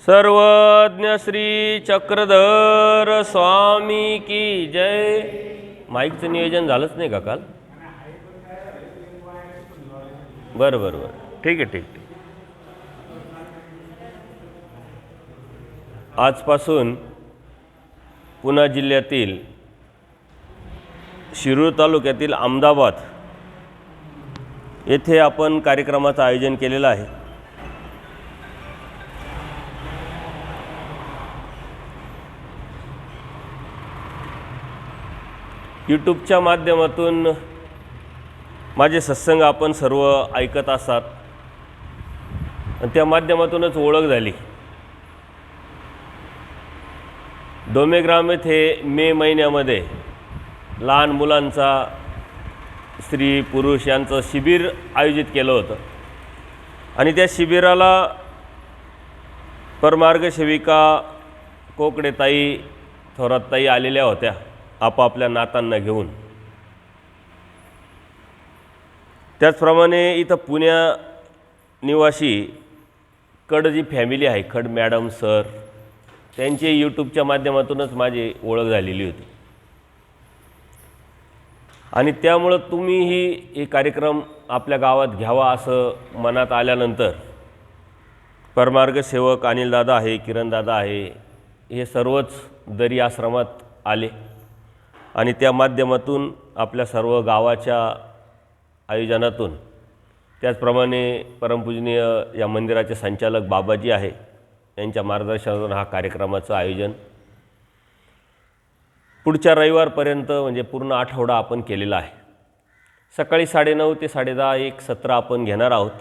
सर्वज्ञ श्री चक्रधर स्वामी की जय। माईकचं नियोजन झालंच नाही का काल? बरं बरं बरं, ठीक आहे ठीक आहे। आजपासून पुणे जिल्ह्यातील शिरूर तालुक्यातील अहमदाबाद येथे आपण कार्यक्रमाचं आयोजन केलेलं आहे। यूट्यूबच्या माध्यमातून माझे सत्संग आपण सर्व ऐकत असाल आणि त्या माध्यमातूनच ओळख झाली। डोमेग्राम येथे मे महिन्यामध्ये लहान मुलांचा स्त्री पुरुष यांचं शिबिर आयोजित केलं होतं आणि त्या शिबिराला परमार्ग सेविका कोकडेताई थोरातताई आलेल्या होत्या आपापल्या नातांना घेऊन। त्याचप्रमाणे इथं पुण्या निवासी कड जी फॅमिली आहे, खड मॅडम सर, त्यांची यूट्यूबच्या माध्यमातूनच माझी ओळख झालेली होती आणि त्यामुळं तुम्हीही हे कार्यक्रम आपल्या गावात घ्यावा असं मनात आल्यानंतर परमार्ग सेवक अनिलदादा आहे, किरणदादा आहे, हे सर्वच दरी आश्रमात आले आणि त्या माध्यमातून आपल्या सर्व गावाच्या आयोजनातून, त्याचप्रमाणे परमपूजनीय या मंदिराचे संचालक बाबाजी आहे यांच्या मार्गदर्शनातून हा कार्यक्रमाचं आयोजन पुढच्या रविवारपर्यंत म्हणजे पूर्ण आठवडा आपण केलेला आहे। सकाळी 9:30 ते 10:30 एक सत्र आपण घेणार आहोत।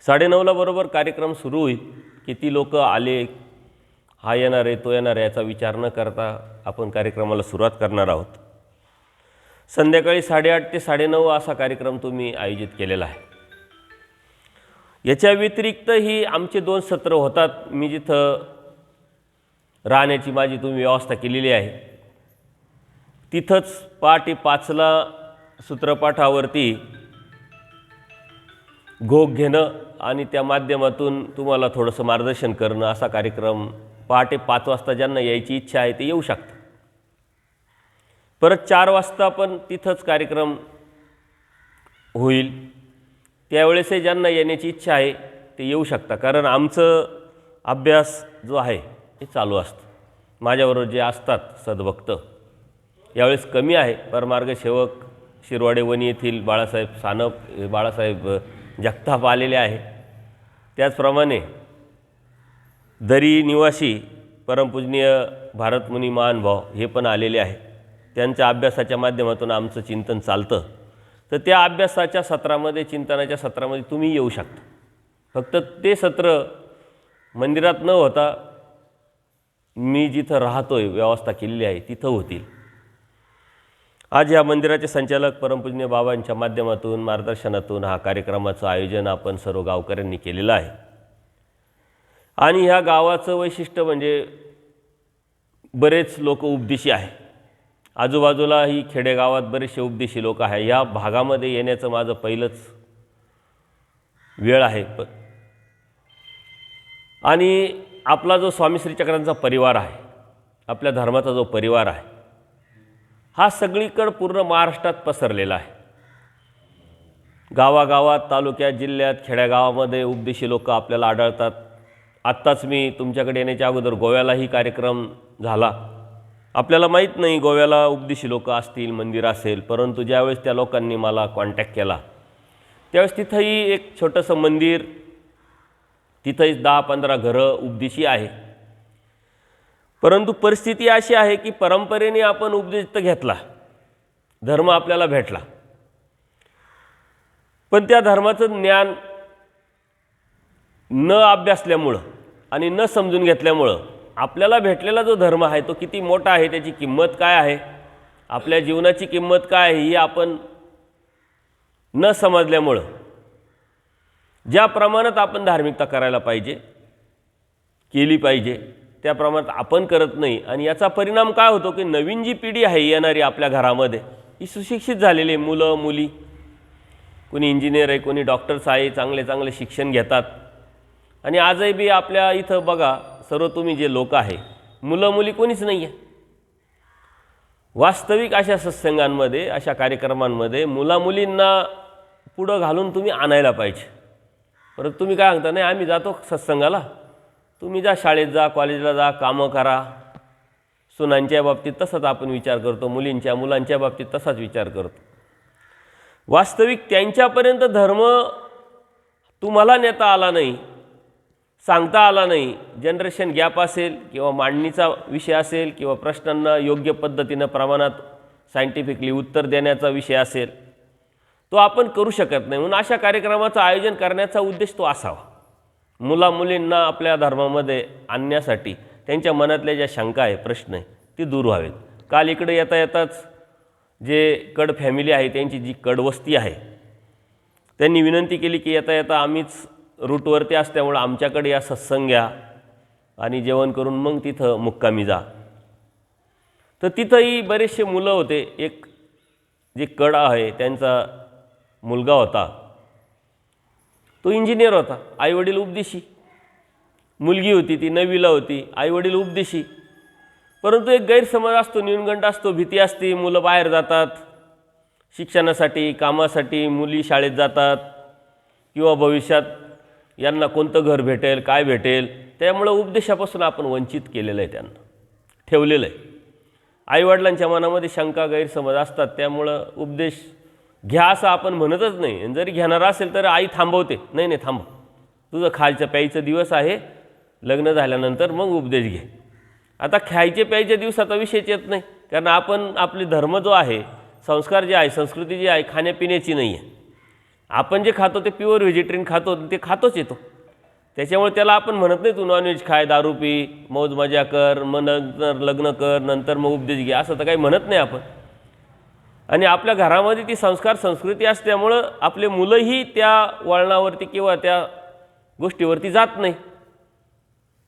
9:30ला बरोबर कार्यक्रम सुरू होईल। किती लोक आले, हा येणार आहे तो येणार आहे याचा विचार न करता आपण कार्यक्रमाला सुरुवात करणार आहोत। संध्याकाळी 8:30 ते 9:30 असा कार्यक्रम तुम्ही आयोजित केलेला आहे। याच्या व्यतिरिक्तही आमचे 2 सत्र होतात। मी जिथं राहण्याची माझी तुम्ही व्यवस्था केलेली आहे तिथंच पहाटे 5ला सूत्रपाठावरती घोग घेणं आणि त्या माध्यमातून तुम्हाला थोडंसं मार्गदर्शन करणं असा कार्यक्रम पहाटे 5 वाजता ज्यांना यायची इच्छा आहे ते येऊ शकतात। परत 4 वाजता पण तिथंच कार्यक्रम होईल, त्यावेळेसही ज्यांना येण्याची इच्छा आहे ते येऊ शकता, कारण आमचं अभ्यास जो आहे हे चालू असतं। माझ्याबरोबर जे असतात सद्भक्त यावेळेस कमी आहे। परमार्ग सेवक शिरवाडे वणी येथील बाळासाहेब सानप, बाळासाहेब जगताप आलेले आहे। त्याचप्रमाणे दरी निवासी परमपूजनीय भारतमुनी महानुभाव हे पण आलेले आहे। त्यांच्या अभ्यासाच्या माध्यमातून आमचं चिंतन चालतं, तर त्या अभ्यासाच्या सत्रामध्ये, चिंतनाच्या सत्रामध्ये तुम्ही येऊ शकता। फक्त ते सत्र मंदिरात न होता मी जिथं राहतोय व्यवस्था केलेली आहे तिथं होतील। आज या मंदिराचे संचालक परमपूजनीय बाबांच्या माध्यमातून, मार्गदर्शनातून हा कार्यक्रमाचं आयोजन आपण सर्व गावकऱ्यांनी केलेलं आहे आणि ह्या गावाचं वैशिष्ट्य म्हणजे बरेच लोक उपदेशी आहे। आजूबाजूला ही खेडेगावात बरेचसे उपदेशी लोक आहे। या भागामध्ये येण्याचं माझं पहिलंच वेळ आहे। आणि आपला जो स्वामी श्री चक्रांचा परिवार आहे, आपल्या धर्माचा जो परिवार आहे, हा सगळीकडे पूर्ण महाराष्ट्रात पसरलेला आहे। गावागावात, तालुक्यात, जिल्ह्यात, खेड्यागावामध्ये उपदेशी लोक आपल्याला आढळतात। आत्ताच मी तुमच्याकडे येण्याच्या अगोदर गोव्यालाही कार्यक्रम झाला। आपल्याला माहीत नाही गोव्याला उपदेशी लोक असतील, मंदिर असेल, परंतु ज्यावेळेस त्या लोकांनी मला कॉन्टॅक्ट केला त्यावेळेस तिथंही एक छोटंसं मंदिर, तिथंही 10-15 घरं उपदेशी आहे। परंतु परिस्थिती अशी आहे की परंपरेने आपण उपदेश तर घेतला, धर्म आपल्याला भेटला, पण त्या धर्माचं ज्ञान न अभ्यासल्यामुळं आणि न समजून घेतल्यामुळं आपल्याला भेटलेला जो धर्म आहे तो किती मोठा आहे, त्याची किंमत काय आहे, आपल्या जीवनाची किंमत काय आहे ही आपण न समजल्यामुळं ज्या प्रमाणात आपण धार्मिकता करायला पाहिजे, केली पाहिजे, त्या प्रमाणात आपण करत नाही। आणि याचा परिणाम काय होतो की नवीन जी पिढी आहे येणारी आपल्या घरामध्ये ही सुशिक्षित झालेली मुलं मुली, कोणी इंजिनियर आहे, कोणी डॉक्टर्स आहे, चांगले चांगले शिक्षण घेतात, आणि आजही बी आपल्या इथं बघा, सर्व तुम्ही जे लोक आहे, मुलं मुली कोणीच नाही आहे. वास्तविक अशा सत्संगांमध्ये, अशा कार्यक्रमांमध्ये मुलामुलींना पुढं घालून तुम्ही आणायला पाहिजे. परत तुम्ही काय सांगता, नाही आम्ही जातो सत्संगाला, तुम्ही जा शाळेत जा, कॉलेजला जा, कामं करा. सुनांच्या बाबतीत तसाच आपण विचार करतो, मुलांच्या बाबतीत तसाच विचार करतो. वास्तविक त्यांच्यापर्यंत धर्म तुम्हाला नेता आला नाही, सांगता आला नाही. जनरेशन गॅप असेल किंवा मांडणीचा विषय असेल किंवा प्रश्नांना योग्य पद्धतीनं प्रमाणात सायंटिफिकली उत्तर देण्याचा विषय असेल, तो आपण करू शकत नाही. म्हणून अशा कार्यक्रमाचं आयोजन करण्याचा उद्देश तो असावा, मुलामुलींना आपल्या धर्मामध्ये आणण्यासाठी त्यांच्या मनातल्या ज्या शंका आहे, प्रश्न आहे, ती दूर व्हावेत. काल इकडे येता येताच जे कड फॅमिली आहे, त्यांची जी कडवस्ती आहे, त्यांनी विनंती केली की येता येता आम्हीच रूटवरती असल्यामुळं आमच्याकडे या सत्संग घ्या आणि जेवण करून मग तिथं मुक्कामी जा. तर तिथंही बरेचसे मुलं होते. एक जे कड आहे त्यांचा मुलगा होता, तो इंजिनियर होता, आईवडील उपदेशी. मुलगी होती, ती 9वीला होती, आईवडील उपदेशी. परंतु एक गैरसमज असतो, न्यूनगंड असतो, भीती असते. मुलं बाहेर जातात शिक्षणासाठी, कामासाठी, मुली शाळेत जातात किंवा भविष्यात यांना कोणतं घर भेटेल, काय भेटेल, त्यामुळं उपदेशापासून आपण वंचित केलेलं आहे, त्यांना ठेवलेलं आहे. आईवडिलांच्या मनामध्ये शंका, गैरसमज असतात, त्यामुळं उपदेश घ्या असं आपण म्हणतच नाही. आणि जरी घेणार असेल तर आई थांबवते, नाही नाही थांबव, तुझं खायचं प्यायचं दिवस आहे, लग्न झाल्यानंतर मग उपदेश घे. आता खायचे प्यायच्या दिवसाचा विषयच येत नाही, कारण आपण आपले धर्म जो आहे, संस्कार जे आहे, संस्कृती जी आहे, खाण्यापिण्याची नाही आहे. आपण जे खातो ते प्युअर व्हेजिटेरियन खातो, ते खातोच येतो. त्याच्यामुळे त्याला आपण म्हणत नाही तू नॉनव्हेज खाय, दारू पी, मौज मजा कर, मग नंतर लग्न कर, नंतर मग उपदेश घे, असं तर काही म्हणत नाही आपण. आणि आपल्या घरामध्ये ती संस्कार संस्कृती असल्यामुळं आपले मुलंही त्या वळणावरती किंवा त्या गोष्टीवरती जात नाही.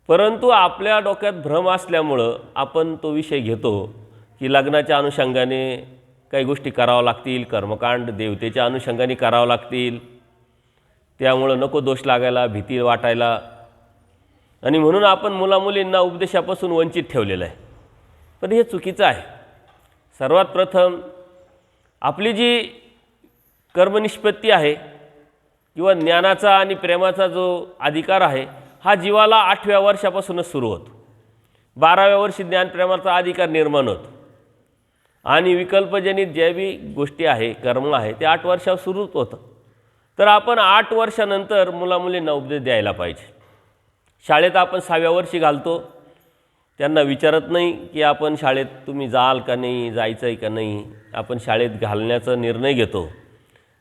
परंतु आपल्या डोक्यात भ्रम असल्यामुळं आपण तो विषय घेतो की लग्नाच्या अनुषंगाने काही गोष्टी करावं लागतील, कर्मकांड देवतेच्या अनुषंगाने करावं लागतील, त्यामुळं नको दोष लागायला, भीती वाटायला, आणि म्हणून आपण मुलामुलींना उपदेशापासून वंचित ठेवलेलं आहे. पण हे चुकीचं आहे. सर्वात प्रथम आपली जी कर्मनिष्पत्ती आहे किंवा ज्ञानाचा आणि प्रेमाचा जो अधिकार आहे, हा जीवाला 8व्या वर्षापासूनच सुरू होतो. 12व्या वर्षी ज्ञानप्रेमाचा अधिकार निर्माण होतो. आणि विकल्पजनित ज्या बी गोष्टी आहे, कर्म आहे, ते 8 वर्षावर सुरूच होतं. तर आपण 8 वर्षानंतर मुलामुलींना उपदेश द्यायला पाहिजे. शाळेत आपण 6व्या वर्षी घालतो, त्यांना विचारत नाही की आपण शाळेत तुम्ही जाल का नाही, जायचं आहे का नाही. आपण शाळेत घालण्याचा निर्णय घेतो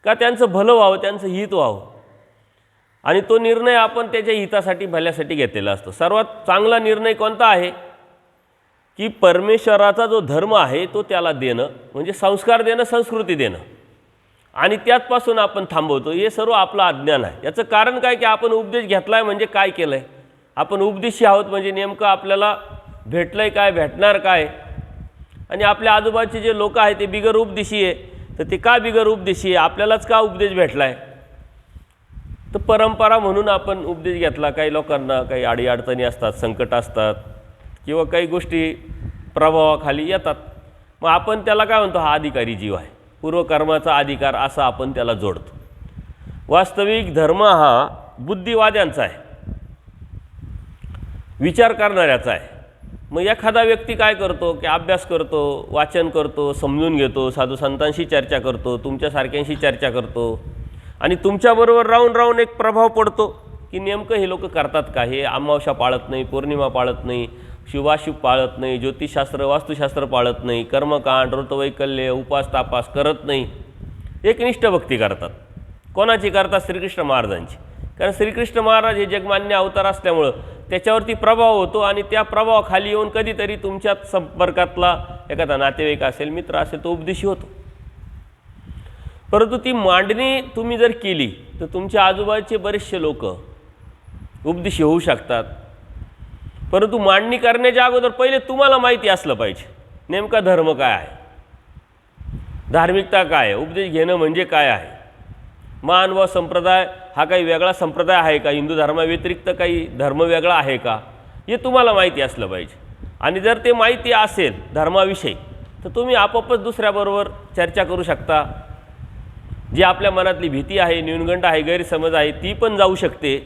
का त्यांचं भलं व्हावं, त्यांचं हित व्हावं, आणि तो निर्णय आपण त्याच्या हितासाठी, भल्यासाठी घेतलेला असतो. सर्वात चांगला निर्णय कोणता आहे की परमेश्वराचा जो धर्म आहे तो त्याला देणं, म्हणजे संस्कार देणं, संस्कृती देणं, आणि त्याचपासून आपण थांबवतो. हे सर्व आपलं अज्ञान आहे. याचं कारण काय की आपण उपदेश घेतला आहे म्हणजे काय केलं आहे, आपण उपदेशी आहोत म्हणजे नेमकं आपल्याला भेटलं आहे काय, भेटणार काय. आणि आपल्या आजूबाजूचे जे लोक आहेत ते बिगर उपदेशी आहे, तर ते का बिगर उपदेशी आहे, आपल्यालाच का उपदेश भेटला आहे. तर परंपरा म्हणून आपण उपदेश घेतला. काही लोकांना काही अडीअडचणी असतात, संकट असतात, किंवा काही गोष्टी प्रभावाखाली येतात, मग आपण त्याला काय म्हणतो, हा अधिकारी जीव आहे, पूर्वकर्माचा अधिकार, असं आपण त्याला जोडतो. वास्तविक धर्म हा बुद्धिवाद्यांचा आहे, विचार करणाऱ्याचा आहे. मग एखादा व्यक्ती काय करतो की अभ्यास करतो, वाचन करतो, समजून घेतो, साधू संतांशी चर्चा करतो, तुमच्यासारख्यांशी चर्चा करतो, आणि तुमच्याबरोबर राहून राहून एक प्रभाव पडतो की नेमकं हे लोक करतात का. हे अमावस्या पाळत नाही, पौर्णिमा पाळत नाही, शुभाशुभ पाळत नाही, ज्योतिषशास्त्र वास्तुशास्त्र पाळत नाही, कर्मकांड ऋतवैकल्य उपास तापास करत नाही, एकनिष्ठ भक्ती करतात. कोणाची करतात? श्रीकृष्ण महाराजांची. कारण श्रीकृष्ण महाराज हे जगमान्य अवतार असल्यामुळं त्याच्यावरती प्रभाव होतो, आणि त्या प्रभावाखाली येऊन कधीतरी तुमच्या संपर्कातला एखादा नातेवाईक असेल, मित्र असेल, तो उपदेशी होतो. परंतु ती मांडणी तुम्ही जर केली तर तुमच्या आजूबाजूचे बरेचसे लोक उपदेशी होऊ शकतात. परंतु मांडणी करण्याच्या अगोदर पहिले तुम्हाला माहिती असलं पाहिजे नेमका धर्म काय आहे, धार्मिकता काय आहे, उपदेश घेणं म्हणजे काय आहे. मान व संप्रदाय हा काही वेगळा संप्रदाय आहे का, हिंदू धर्माव्यतिरिक्त काही धर्म वेगळा आहे का, हे तुम्हाला माहिती असलं पाहिजे. आणि जर ते माहिती असेल धर्माविषयी तर तुम्ही आपोआपच दुसऱ्याबरोबर चर्चा करू शकता. जी आपल्या मनातली भीती आहे, न्यूनगंड आहे, गैरसमज आहे ती पण जाऊ शकते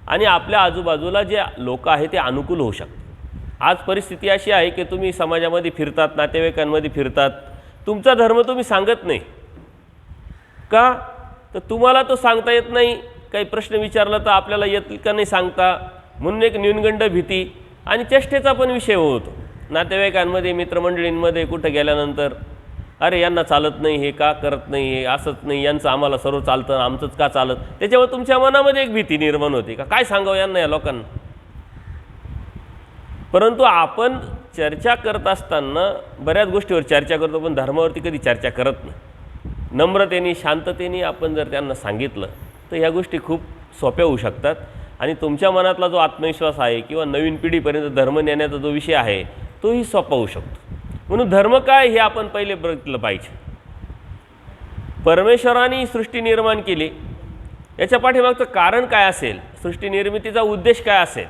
आणि आपल्या आजूबाजूला जे लोक आहे ते अनुकूल होऊ शकते. आज परिस्थिती अशी आहे की तुम्ही समाजामध्ये फिरतात, नातेवाईकांमध्ये फिरतात, तुमचा धर्म तुम्ही सांगत नाही का, तर तुम्हाला तो सांगता येत नाही. काही प्रश्न विचारला तर आपल्याला येतील का नाही सांगता, म्हणून एक न्यूनगंड, भीती आणि चेष्टेचा पण विषय होतो. नातेवाईकांमध्ये, मित्रमंडळींमध्ये कुठं गेल्यानंतर अरे यांना चालत नाही, हे का करत नाही, हे असंच नाही, यांचं आम्हाला सर्व चालतं, आमचंच का चालत, त्याच्यावर तुमच्या मनामध्ये एक भीती निर्माण होते का काय सांगावं यांना, या लोकांना. परंतु आपण चर्चा करत असताना बऱ्याच गोष्टीवर चर्चा करतो, पण धर्मावरती कधी चर्चा करत नाही. नम्रतेने, शांततेने आपण जर त्यांना सांगितलं तर ह्या गोष्टी खूप सोप्या होऊ शकतात आणि तुमच्या मनातला जो आत्मविश्वास आहे किंवा नवीन पिढीपर्यंत धर्म नेण्याचा जो विषय आहे तोही सोपा होऊ शकतो. म्हणून धर्म काय हे आपण पहिले बघितलं पाहिजे. परमेश्वराने सृष्टी निर्माण केली, याच्या पाठीमागचं कारण काय असेल, सृष्टी निर्मितीचा उद्देश काय असेल,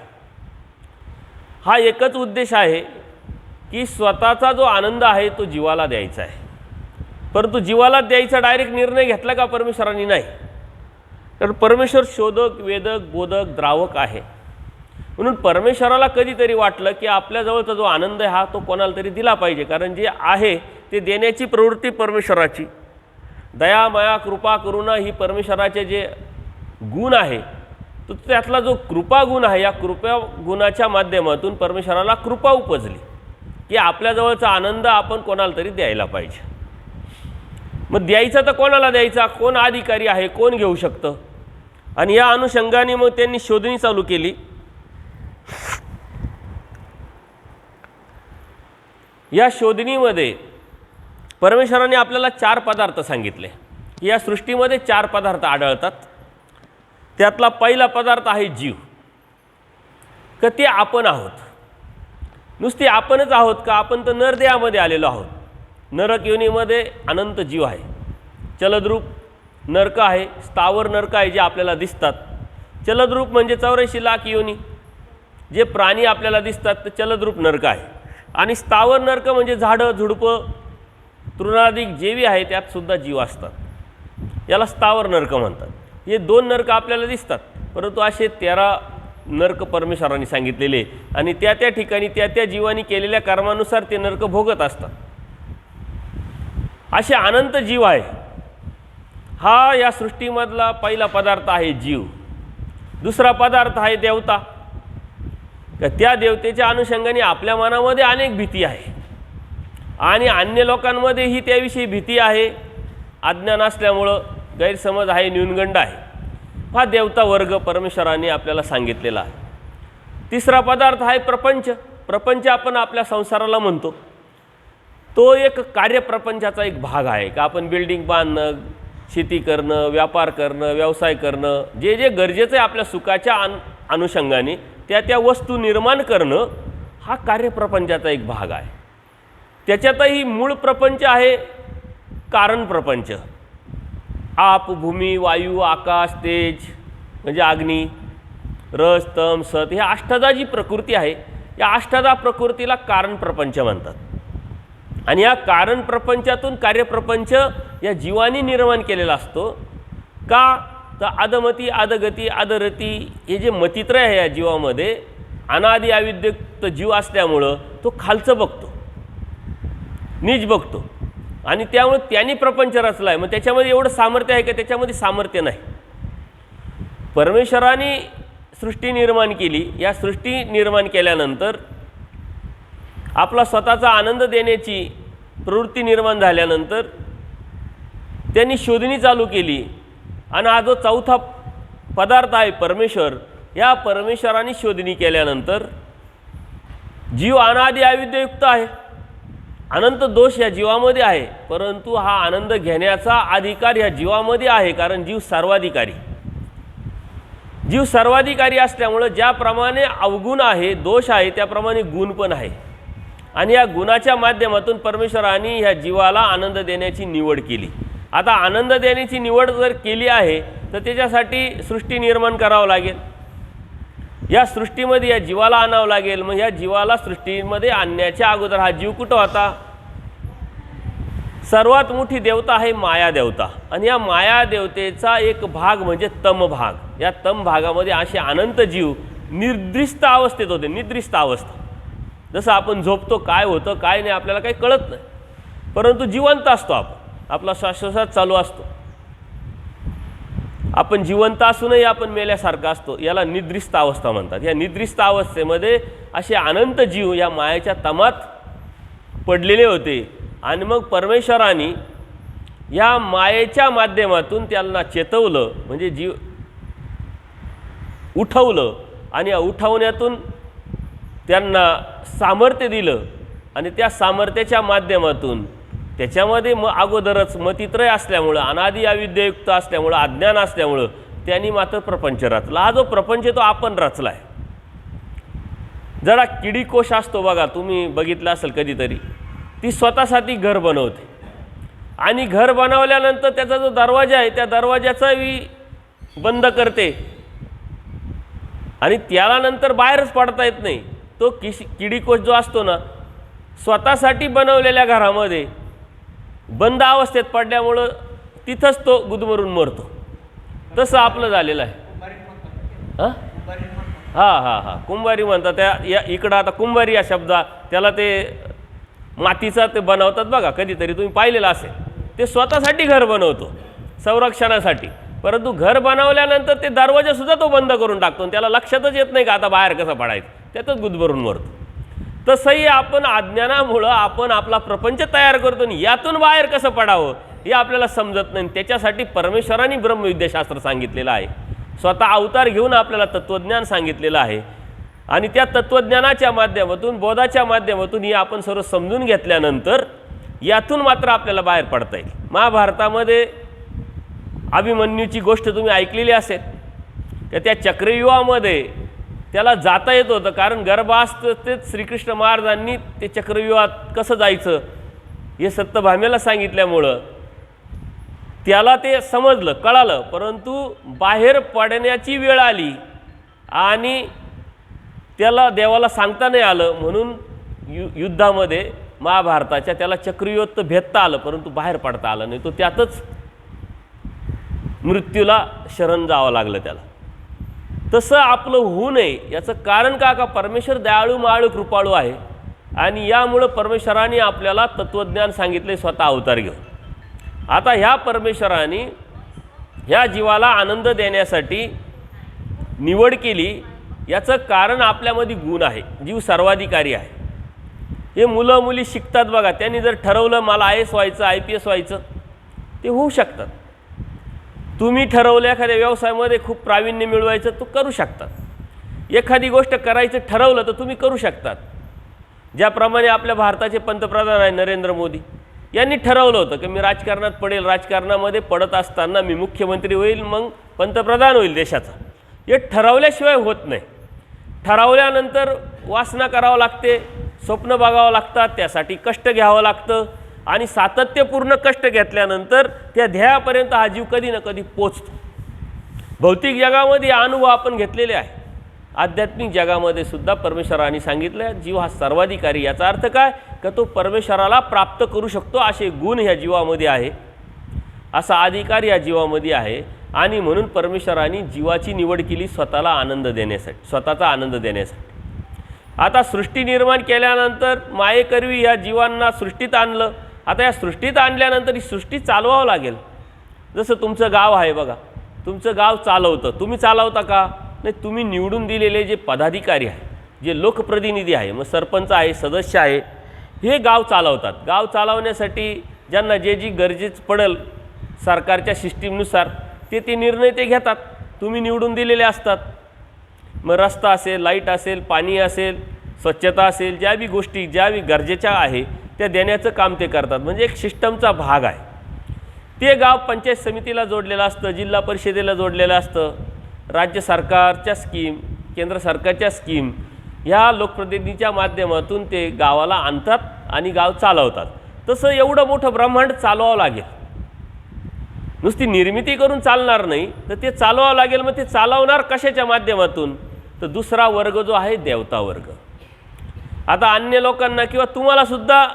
हा एकच उद्देश आहे की स्वतःचा जो आनंद आहे तो जीवाला द्यायचा आहे. परंतु जीवाला द्यायचा डायरेक्ट निर्णय घेतला का परमेश्वरांनी? नाही. तर परमेश्वर शोधक, वेदक, बोधक, द्रावक आहे. म्हणून परमेश्वराला कधीतरी वाटलं की आपल्याजवळचा जो आनंद आहे हा तो कोणाला तरी दिला पाहिजे, कारण जे आहे ते देण्याची प्रवृत्ती परमेश्वराची. दया, माया, कृपा, करुणा ही परमेश्वराचे जे गुण आहे, तर त्यातला जो कृपा गुण आहे, या कृपा गुणाच्या माध्यमातून परमेश्वराला कृपा उपजली की आपल्याजवळचा आनंद आपण कोणाला तरी द्यायला पाहिजे. मग द्यायचा तर कोणाला द्यायचा, कोण अधिकारी आहे, कोण घेऊ शकतं, आणि या अनुषंगाने मग त्यांनी शोधणी चालू केली. या शोधणीमध्ये परमेश्वराने आपल्याला 4 पदार्थ सांगितले. या सृष्टीमध्ये 4 पदार्थ आढळतात. त्यातला पहिला पदार्थ आहे जीव. का ते आपण आहोत. नुसते आपणच आहोत का? आपण तर नरदेहामध्ये आलेलो आहोत. नरक योनीमध्ये अनंत जीव आहे. चलद्रूप नरक आहे, स्थावर नरक आहे जे आपल्याला दिसतात. चलद्रूप म्हणजे 84 लाख योनी जे प्राणी आपल्याला दिसतात ते चलद्रूप नरक आहे. आणि स्थावर नरक म्हणजे झाडं, झुडपं, तृणादिक जेवी आहे त्यात सुद्धा जीव असतात, याला स्थावर नरक म्हणतात. हे 2 नरक आपल्याला दिसतात, परंतु असे 13 नरक परमेश्वरांनी सांगितलेले आणि त्या त्या ठिकाणी त्या त्या जीवानी केलेल्या कर्मानुसार ते नरक भोगत असतात. असे अनंत जीव आहे. हा या सृष्टीमधला पहिला पदार्थ आहे जीव. दुसरा पदार्थ आहे देवता. त्या देवतेच्या अनुषंगाने आपल्या मनामध्ये अनेक भीती आहे आणि अन्य लोकांमध्येही त्याविषयी भीती आहे. अज्ञान असल्यामुळं गैरसमज आहे, न्यूनगंड आहे. हा देवता वर्ग परमेश्वराने आपल्याला सांगितलेला आहे. तिसरा पदार्थ आहे प्रपंच. प्रपंच आपण आपल्या संसाराला म्हणतो. तो एक कार्यप्रपंचाचा एक भाग आहे का आपण बिल्डिंग बांधणं, शेती करणं, व्यापार करणं, व्यवसाय करणं, जे जे गरजेचं आहे आपल्या सुखाच्या अनुषंगाने त्या त्या वस्तू निर्माण करणं, हा कार्यप्रपंचाचा एक भाग आहे. त्याच्यातही मूळ प्रपंच आहे कारण प्रपंच. आप, भूमी, वायू, आकाश, तेज म्हणजे अग्नी, रस, तम, सत, ह्या अष्टधा जी प्रकृती आहे, या अष्टधा प्रकृतीला कारण प्रपंच म्हणतात. आणि या कारण प्रपंचातून कार्यप्रपंच या जीवानी निर्माण केलेला असतो. का तर अधमती, अधगती, अधरती हे जे मतित्रय आहे या जीवामध्ये, अनादि अविद्युक्त जीव असल्यामुळं तो खालचं बघतो, नीच बघतो आणि त्यामुळे त्यांनी प्रपंच रचला आहे. मग त्याच्यामध्ये एवढं सामर्थ्य आहे का? त्याच्यामध्ये सामर्थ्य नाही. परमेश्वराने सृष्टी निर्माण केली. या सृष्टी निर्माण केल्यानंतर आपला स्वतःचा आनंद देण्याची प्रवृत्ती निर्माण झाल्यानंतर त्यांनी शोधणी चालू केली आणि हा जो चौथा पदार्थ आहे परमेश्वर, या परमेश्वराने शोधणी केल्यानंतर जीव अनादि अविद्यायुक्त आहे. अनंत दोष या जीवामध्ये आहे, परंतु हा आनंद घेण्याचा अधिकार या जीवामध्ये आहे, कारण जीव सर्वाधिकारी. जीव सर्वाधिकारी असल्यामुळे ज्याप्रमाणे अवगुण आहे, दोष आहे, त्याप्रमाणे गुण पण आहे. आणि या गुणाच्या माध्यमातून परमेश्वराने ह्या जीवाला आनंद देण्याची निवड केली. आता आनंद देण्याची निवड जर केली आहे तर त्याच्यासाठी सृष्टी निर्माण करावं लागेल, या सृष्टीमध्ये या जीवाला आणावं लागेल. मग या जीवाला सृष्टीमध्ये आणण्याच्या अगोदर हा जीव कुठं होता? सर्वात मोठी देवता आहे माया देवता, आणि या माया देवतेचा एक भाग म्हणजे तम भाग. या तम भागामध्ये असे अनंत जीव निद्रिस्त अवस्थेत होते. निद्रिस्त अवस्था, जसं आपण झोपतो, काय होतं काय नाही आपल्याला काही कळत नाही, परंतु जिवंत असतो आपण, आपला श्वासोच्छ्वास चालू असतो. आपण जिवंत असूनही आपण मेल्यासारखं असतो, याला निद्रिस्त अवस्था म्हणतात. या निद्रिस्त अवस्थेमध्ये असे अनंत जीव या मायेच्या तमात पडलेले होते. आणि मग परमेश्वराने या मायेच्या माध्यमातून त्यांना चेतवलं, म्हणजे जीव उठवलं, आणि या उठवण्यातून त्यांना सामर्थ्य दिलं. आणि त्या सामर्थ्याच्या माध्यमातून त्याच्यामध्ये मग अगोदरच मतित्रय असल्यामुळं, अनादि अविद्यायुक्त असल्यामुळं, अज्ञान असल्यामुळं त्यांनी मात्र प्रपंच रचला. हा जो प्रपंच तो आपण रचला आहे. जरा किडीकोश असतो बघा, तुम्ही बघितलं असेल कधीतरी, ती स्वतःसाठी घर बनवते, आणि घर बनवल्यानंतर त्याचा जो दरवाजा आहे त्या दरवाजाचाही बंद करते, आणि त्याला नंतर बाहेरच पडता येत नाही. तो किडीकोश जो असतो ना, स्वतःसाठी बनवलेल्या घरामध्ये बंद अवस्थेत पडल्यामुळं तिथंच तो गुदमरून मरतो. तसं आपलं झालेलं आहे. हां हां हां हां कुंभारी म्हणतात त्या. या इकडं आता कुंभारी या शब्दा त्याला ते मातीचा ते बनवतात बघा, कधीतरी तुम्ही पाहिलेलं असेल. ते स्वतःसाठी घर बनवतो, संरक्षणासाठी, परंतु घर बनवल्यानंतर ते दरवाजासुद्धा तो बंद करून टाकतो, आणि त्याला लक्षातच येत नाही का आता बाहेर कसं पडायचं, त्यातच गुदमरून मरतो. तसंही आपण अज्ञानामुळं आपण आपला प्रपंच तयार करतो, आणि यातून बाहेर कसं पडावं हे आपल्याला समजत नाही. त्याच्यासाठी परमेश्वराने ब्रह्मविद्याशास्त्र सांगितलेलं आहे, स्वतः अवतार घेऊन आपल्याला तत्त्वज्ञान सांगितलेलं आहे. आणि त्या तत्त्वज्ञानाच्या माध्यमातून, बोधाच्या माध्यमातून हे आपण सर्व समजून घेतल्यानंतर यातून मात्र आपल्याला बाहेर पडता येईल. महाभारतामध्ये अभिमन्यूची गोष्ट तुम्ही ऐकलेली असेल, की त्या चक्रव्यूहामध्ये त्याला जाता येत होतं, कारण गर्भावस्थेत श्रीकृष्ण महाराजांनी ते चक्रव्यूहात कसं जायचं हे सत्यभामेला सांगितल्यामुळं त्याला ते समजलं, कळालं, परंतु बाहेर पडण्याची वेळ आली आणि त्याला देवाला सांगता नाही आलं, म्हणून युद्धामध्ये महाभारताच्या त्याला चक्रव्यूहात तर भेदता आलं, परंतु बाहेर पडता आलं नाही. तो त्यातच मृत्यूला शरण जावं लागलं त्याला. तसं आपलं होऊ नये याचं कारण का परमेश्वर दयाळू माळू कृपाळू आहे, आणि यामुळं परमेश्वराने आपल्याला तत्त्वज्ञान सांगितले स्वतः अवतार घेऊन. आता ह्या परमेश्वराने ह्या जीवाला आनंद देण्यासाठी निवड केली, याचं कारण आपल्यामध्ये गुण आहे. जीव सर्वाधिकारी आहे. हे मुलं मुली शिकतात बघा, त्यांनी जर ठरवलं मला IAS व्हायचं, IPS व्हायचं, ते होऊ शकतात. तुम्ही ठरवलं एखाद्या व्यवसायामध्ये खूप प्रावीण्य मिळवायचं, तो करू शकतात. एखादी गोष्ट करायचं ठरवलं तर तुम्ही करू शकतात. ज्याप्रमाणे आपल्या भारताचे पंतप्रधान आहे नरेंद्र मोदी, यांनी ठरवलं होतं की मी राजकारणात पडेल, राजकारणामध्ये पडत असताना मी मुख्यमंत्री होईल, मग पंतप्रधान होईल देशाचा. हे ठरवल्याशिवाय होत नाही. ठरवल्यानंतर वासना करावं लागते, स्वप्न बघावं लागतात, त्यासाठी कष्ट घ्यावं लागतं, आणि सातत्यपूर्ण कष्ट घेतल्यानंतर त्या ध्येयापर्यंत हा जीव कधी ना कधी पोचतो. भौतिक जगामध्ये अनुभव आपण घेतलेले आहे, आध्यात्मिक जगामध्ये सुद्धा परमेश्वराने सांगितलं जीव हा सर्वाधिकारी. याचा अर्थ काय का तो परमेश्वराला प्राप्त करू शकतो असे गुण ह्या जीवामध्ये आहे, असा अधिकार या जीवामध्ये आहे. आणि म्हणून परमेश्वराने जीवाची निवड केली स्वतःला आनंद देण्यासाठी, स्वतःचा आनंद देण्यासाठी. आता सृष्टी निर्माण केल्यानंतर मायेकरवी या जीवांना सृष्टीत आणलं. आता या सृष्टीत आणल्यानंतर ही सृष्टी चालवावं लागेल. जसं तुमचं गाव आहे बघा, तुमचं गाव चालवतं, तुम्ही चालवता का? नाही, तुम्ही निवडून दिलेले जे पदाधिकारी आहे, जे लोकप्रतिनिधी आहे, मग सरपंच आहे, सदस्य आहे, हे गाव चालवतात. गाव चालवण्यासाठी ज्यांना जे जी गरजेचं पडेल सरकारच्या सिस्टीमनुसार ते निर्णय ते घेतात. तुम्ही निवडून दिलेले असतात. मग रस्ता असेल, लाईट असेल, पाणी असेल, स्वच्छता असेल, ज्या बी गोष्टी ज्या बी गरजेच्या आहे त्या देण्याचं काम ते करतात. म्हणजे एक सिस्टमचा भाग आहे. ते गाव पंचायत समितीला जोडलेलं असतं, जिल्हा परिषदेला जोडलेलं असतं, राज्य सरकारच्या स्कीम, केंद्र सरकारच्या स्कीम ह्या लोकप्रतिनिधीच्या माध्यमातून ते गावाला आणतात आणि गाव चालवतात. तसं एवढं मोठं ब्रह्मांड चालवावं लागेल. नुसती निर्मिती करून चालणार नाही, तर ते चालवावं लागेल. मग ते चालवणार कशाच्या माध्यमातून? तर दुसरा वर्ग जो आहे देवता वर्ग. आता अन्य लोकांना किंवा तुम्हाला सुद्धा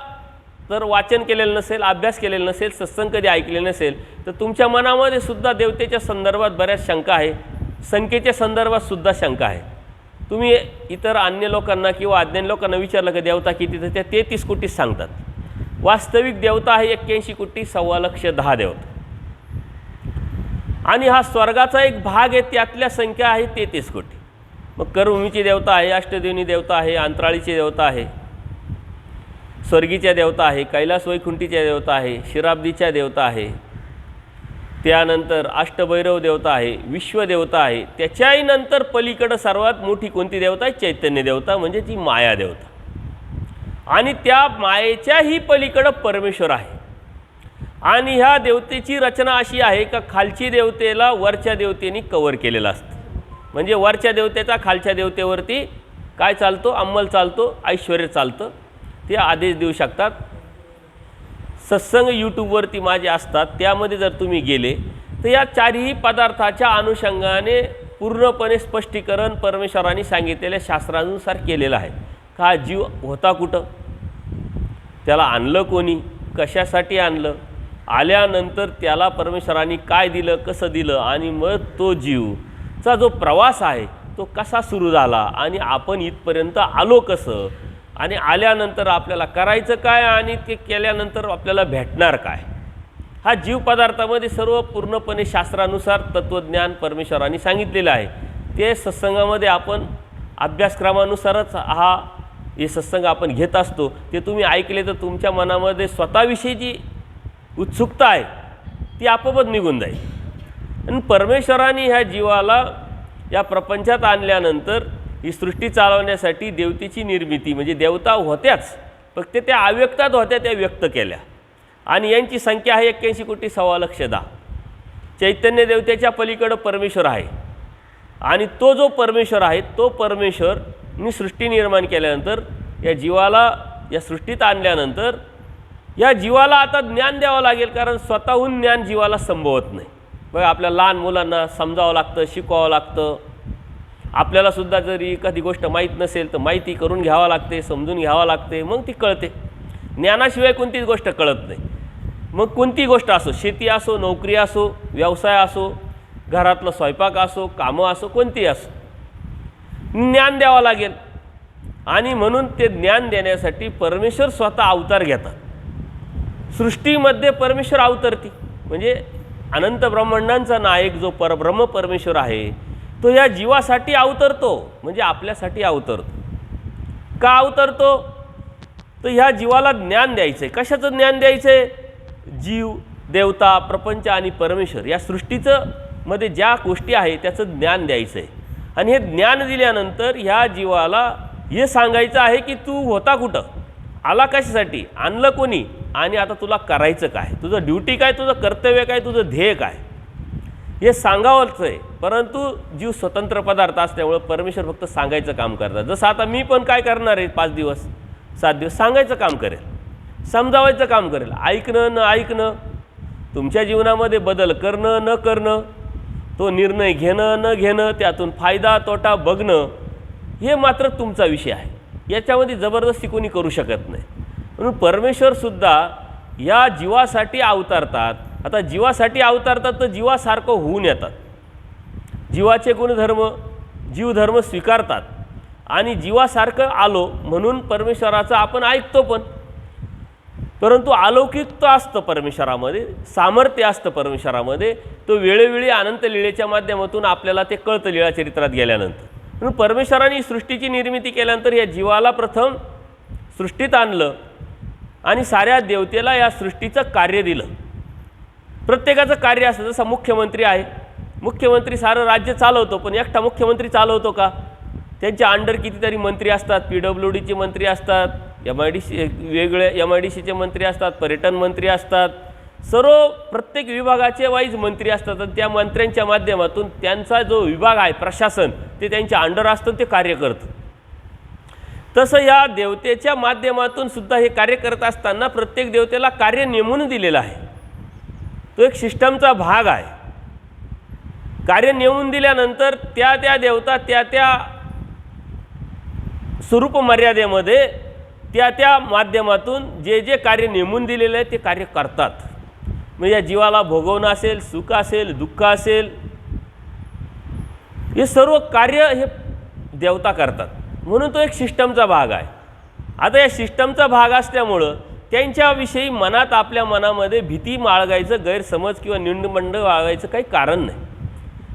जर वाचन केलेलं नसेल, अभ्यास केलेला नसेल, सत्संग कधी ऐकले नसेल, तर तुमच्या मनामध्ये सुद्धा देवतेच्या संदर्भात बऱ्याच शंका आहे, संख्येच्या संदर्भात सुद्धा शंका आहे. तुम्ही इतर अन्य लोकांना किंवा अज्ञानी लोकांना विचारलं की देवता किती, तर त्या 33 कोटीच सांगतात. वास्तविक देवता आहे 81 कोटी 1,15,10,000 देवता. आणि हा स्वर्गाचा एक भाग आहे, त्यातल्या संख्या आहे 33 कोटी. मग कर्मभूमीची देवता आहे, अष्टदेवनी देवता आहे, अंतराळीची देवता आहे, स्वर्गीच्या देवता आहे, कैलास वैकुंठीच्या देवता आहे, शिराब्दीच्या देवता आहे, त्यानंतर अष्टभैरव देवता आहे, विश्वदेवता आहे. त्याच्याही नंतर पलीकडं सर्वात मोठी कोणती देवता आहे? चैतन्य देवता, म्हणजे ती माया देवता. आणि त्या मायेच्याही पलीकडं परमेश्वर आहे. आणि ह्या देवतेची रचना अशी आहे का खालची देवतेला वरच्या देवतेने कव्हर केलेलं असतं. म्हणजे वरच्या देवतेचा खालच्या देवतेवरती काय चालतो? अंमल चालतो, ऐश्वर चालतं. ते आदेश देऊ शकतात. सत्संग यूट्यूबवरती माझे असतात, त्यामध्ये जर तुम्ही गेले तर या चारही पदार्थाच्या अनुषंगाने पूर्णपणे स्पष्टीकरण परमेश्वरांनी सांगितलेल्या शास्त्रानुसार केलेलं आहे. का जीव होता कुठं, त्याला आणलं कोणी, कशासाठी आणलं, आल्यानंतर त्याला परमेश्वरांनी काय दिलं, कसं दिलं, आणि मग तो जीवचा जो प्रवास आहे तो कसा सुरू झाला, आणि आपण इथपर्यंत आलो कसं, आणि आल्यानंतर आपल्याला करायचं काय, आणि ते केल्यानंतर आपल्याला भेटणार काय. हा जीव पदार्थामध्ये सर्व पूर्णपणे शास्त्रानुसार तत्त्वज्ञान परमेश्वरांनी सांगितलेलं आहे. ते सत्संगामध्ये आपण अभ्यासक्रमानुसारच हे सत्संग आपण घेत असतो. ते तुम्ही ऐकले तर तुमच्या मनामध्ये स्वतःविषयी जी उत्सुकता आहे ती आपोआपच निघून जाईल. आणि परमेश्वरांनी ह्या जीवाला या प्रपंचात आणल्यानंतर ही सृष्टी चालवण्यासाठी देवतेची निर्मिती, म्हणजे देवता होत्याच, फक्त त्या अव्यक्तात होत्या, त्या व्यक्त केल्या. आणि यांची संख्या आहे 81 कोटी 1,15,10,000. चैतन्य देवतेच्या पलीकडं परमेश्वर आहे. आणि तो जो परमेश्वर आहे तो परमेश्वरनी सृष्टी निर्माण केल्यानंतर या जीवाला या सृष्टीत आणल्यानंतर या जीवाला आता ज्ञान द्यावं लागेल, कारण स्वतःहून ज्ञान जीवाला संभवत नाही. बघा, आपल्या लहान मुलांना समजावं लागतं, शिकवावं लागतं. आपल्यालासुद्धा जरी एखादी गोष्ट माहीत नसेल तर माहिती करून घ्यावं लागते, समजून घ्यावं लागते, मग ती कळते. ज्ञानाशिवाय कोणतीच गोष्ट कळत नाही. मग कोणती गोष्ट असो, शेती असो, नोकरी असो, व्यवसाय असो, घरातलं स्वयंपाक असो, कामं असो, कोणतीही असो, ज्ञान द्यावं लागेल. आणि म्हणून ते ज्ञान देण्यासाठी परमेश्वर स्वतः अवतार घेतात. सृष्टीमध्ये परमेश्वर अवतरती, म्हणजे अनंत ब्रह्मांडांचा नायक जो परब्रह्म परमेश्वर आहे तो या जीवासाठी अवतरतो, म्हणजे आपल्यासाठी अवतरतो. का अवतरतो? तर ह्या जीवाला ज्ञान द्यायचं आहे. कशाचं ज्ञान द्यायचं आहे? जीव, देवता, प्रपंच आणि परमेश्वर या सृष्टीचं मध्ये ज्या गोष्टी आहेत त्याचं ज्ञान द्यायचं आहे. आणि हे ज्ञान दिल्यानंतर ह्या जीवाला हे सांगायचं आहे की तू होता कुठं, आला कशासाठी, आणलं कोणी, आणि आता तुला करायचं काय, तुझं ड्युटी काय, तुझं कर्तव्य काय, तुझं ध्येय काय, हे सांगावंच आहे. परंतु जीव स्वतंत्र पदार्थ असल्यामुळं परमेश्वर फक्त सांगायचं काम करतात. जसं आता मी पण काय करणार आहे, 5 दिवस 7 दिवस सांगायचं काम करेल, समजावायचं काम करेल. ऐकणं न ऐकणं, तुमच्या जीवनामध्ये बदल करणं न करणं, तो निर्णय घेणं न घेणं, त्यातून फायदा तोटा बघणं, हे मात्र तुमचा विषय आहे. याच्यामध्ये जबरदस्ती कोणी करू शकत नाही. म्हणून परमेश्वरसुद्धा या जीवासाठी अवतारतात. आता जीवासाठी अवतारतात तर जीवासारखं होऊन येतात. जीवाचे गुणधर्म जीवधर्म स्वीकारतात आणि जीवासारखं आलो म्हणून परमेश्वराचं आपण ऐकतो पण. परंतु अलौकिकता असतं परमेश्वरामध्ये, सामर्थ्य असतं परमेश्वरामध्ये. तो वेळोवेळी अनंत लीळेच्या माध्यमातून आपल्याला ते कळतं लीळाचरित्रात गेल्यानंतर. म्हणून परमेश्वराने सृष्टीची निर्मिती केल्यानंतर या जीवाला प्रथम सृष्टीत आणलं आणि साऱ्या देवतेला या सृष्टीचं कार्य दिलं. प्रत्येकाचं कार्य असतं. जसा मुख्यमंत्री आहे, मुख्यमंत्री सारं राज्य चालवतो, पण एकटा मुख्यमंत्री चालवतो का? त्यांच्या अंडर कितीतरी मंत्री असतात, PWDचे मंत्री असतात, MIDC वेगळे MIDCचे मंत्री असतात, पर्यटन मंत्री असतात, सर्व प्रत्येक विभागाचे वाईज मंत्री असतात. आणि त्या मंत्र्यांच्या माध्यमातून त्यांचा जो विभाग आहे प्रशासन ते त्यांच्या अंडर असतं, ते कार्य करतं. तसं या देवतेच्या माध्यमातून सुद्धा हे कार्य करत असताना प्रत्येक देवतेला कार्य नेमून दिलेलं आहे. तो एक सिस्टमचा भाग आहे. कार्य नेमून दिल्यानंतर त्या त्या देवता त्या त्या स्वरूप मर्यादेमध्ये त्या त्या माध्यमातून जे जे कार्य नेमून दिलेलं आहे ते कार्य करतात. मग या जीवाला भोगवणं असेल, सुख असेल, दुःख असेल, हे सर्व कार्य हे देवता करतात. म्हणून तो एक सिस्टमचा भाग आहे. आता या सिस्टमचा भाग असल्यामुळं त्यांच्याविषयी मनात आपल्या मनामध्ये भीती बाळगायचं, गैरसमज किंवा न्यूनगंड बाळगायचं काही कारण नाही.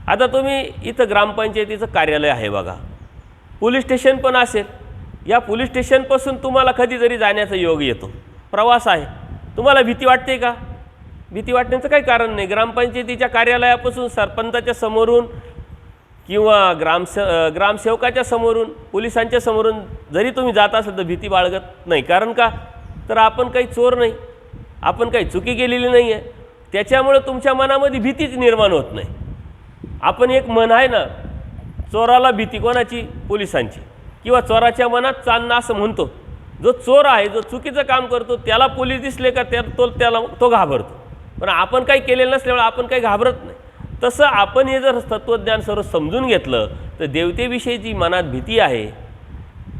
आता तुम्ही इथं ग्रामपंचायतीचं कार्यालय आहे बघा, पोलीस स्टेशन पण असेल. या पोलीस स्टेशनपासून तुम्हाला कधीतरी जाण्याचा योग येतो, प्रवास आहे. तुम्हाला भीती वाटते का? भीती वाटण्याचं काही कारण नाही. ग्रामपंचायतीच्या कार्यालयापासून सरपंचाच्या समोरून किंवा ग्रामसेवकाच्या समोरून, पोलिसांच्या समोरून जरी तुम्ही जात असाल तर भीती बाळगत नाही. कारण का? तर आपण काही चोर नाही, आपण काही चुकी केलेली नाही आहे. त्याच्यामुळे तुमच्या मनामध्ये भीतीच निर्माण होत नाही. आपण एक म्हण आहे ना, चोराला भीती कोणाची? पोलिसांची. किंवा चोराच्या मनात चांदणं असं म्हणतो. जो चोर आहे, जो चुकीचं काम करतो, त्याला पोलीस दिसले का तो घाबरतो. पण आपण काही केलेलं नसल्यामुळे आपण काही घाबरत नाही. तसं आपण हे जर तत्त्वज्ञान सर्व समजून घेतलं तर देवतेविषयी जी मनात भीती आहे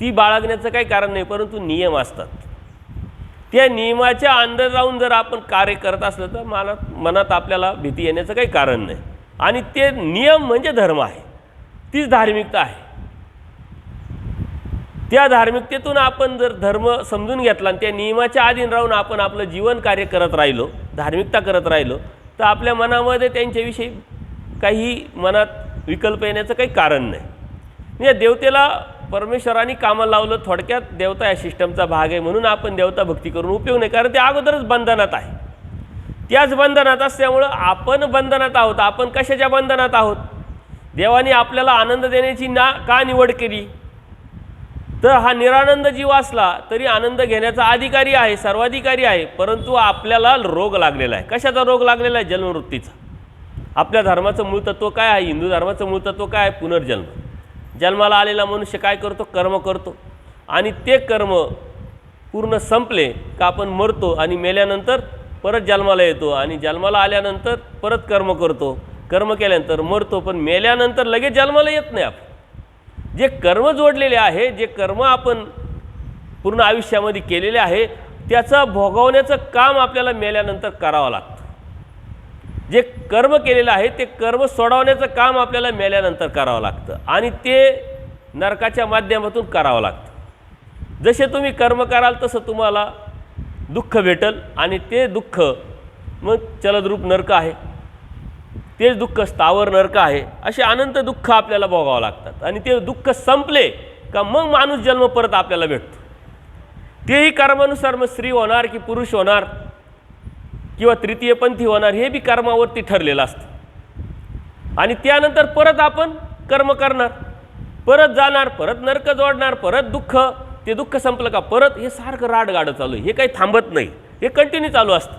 ती बाळगण्याचं काही कारण नाही, परंतु नियम असतात. त्या नियमाच्या अंडर राहून जर आपण कार्य करत असलं तर मनात आपल्याला भीती येण्याचं काही कारण नाही. आणि ते नियम म्हणजे धर्म आहे, तीच धार्मिकता आहे. त्या धार्मिकतेतून आपण जर धर्म समजून घेतला आणि त्या नियमाच्या अधीन राहून आपण आपलं जीवन कार्य करत राहिलो, धार्मिकता करत राहिलो, तर आपल्या मनामध्ये त्यांच्याविषयी काही मनात विकल्प येण्याचं काही कारण नाही. म्हणजे देवतेला परमेश्वराने कामाला लावलं. थोडक्यात देवता या सिस्टमचा भाग आहे, म्हणून आपण देवता भक्ती करून उपयोग नाही, कारण ते अगोदरच बंधनात आहे. त्याच बंधनात असल्यामुळं आपण बंधनात आहोत. आपण कशाच्या बंधनात आहोत? देवाने आपल्याला आनंद देण्याची का निवड केली? तर हा निरानंद जीव असला तरी आनंद घेण्याचा अधिकारी आहे, सर्वाधिकारी आहे. परंतु आपल्याला रोग लागलेला आहे. कशाचा रोग लागलेला आहे? जन्मवृत्तीचा. आपल्या धर्माचं मूळ तत्व काय आहे? हिंदू धर्माचं मूळ तत्व काय आहे? पुनर्जन्म. जन्माला आलेला मनुष्य काय करतो? कर्म करतो. आणि ते कर्म पूर्ण संपले का आपण मरतो आणि मेल्यानंतर परत जन्माला येतो. आणि जन्माला आल्यानंतर परत कर्म करतो. कर्म केल्यानंतर मरतो, पण मेल्यानंतर लगेच जन्माला येत नाही. आपण जे कर्म जोडलेले आहे, जे कर्म आपण पूर्ण आयुष्यामध्ये केलेले आहे, त्याचं भोगवण्याचं काम आपल्याला मेल्यानंतर करावं लागतं. जे कर्म केलेलं आहे ते कर्म सोडवण्याचं काम आपल्याला मेल्यानंतर करावं लागतं. आणि ते नरकाच्या माध्यमातून करावं लागतं. जसे तुम्ही कर्म कराल तसं तुम्हाला दुःख भेटल. आणि ते दुःख मग चलद्रूप नरक आहे, तेच दुःख स्थावर नरक आहे. असे अनंत दुःख आपल्याला भोगावं लागतात. आणि ते दुःख संपले का मग माणूस जन्म परत आपल्याला भेटतो. तेही कर्मानुसार मग स्त्री होणार की पुरुष होणार किंवा तृतीयपंथी होणार, हे बी कर्मावरती ठरलेलं असतं. आणि त्यानंतर परत आपण कर्म करणार, परत जाणार, परत नरक जोडणार, परत दुःख. ते दुःख संपलं का परत हे सारखं राडगाडं चालू आहे. हे काही थांबत नाही, हे कंटिन्यू चालू असतं.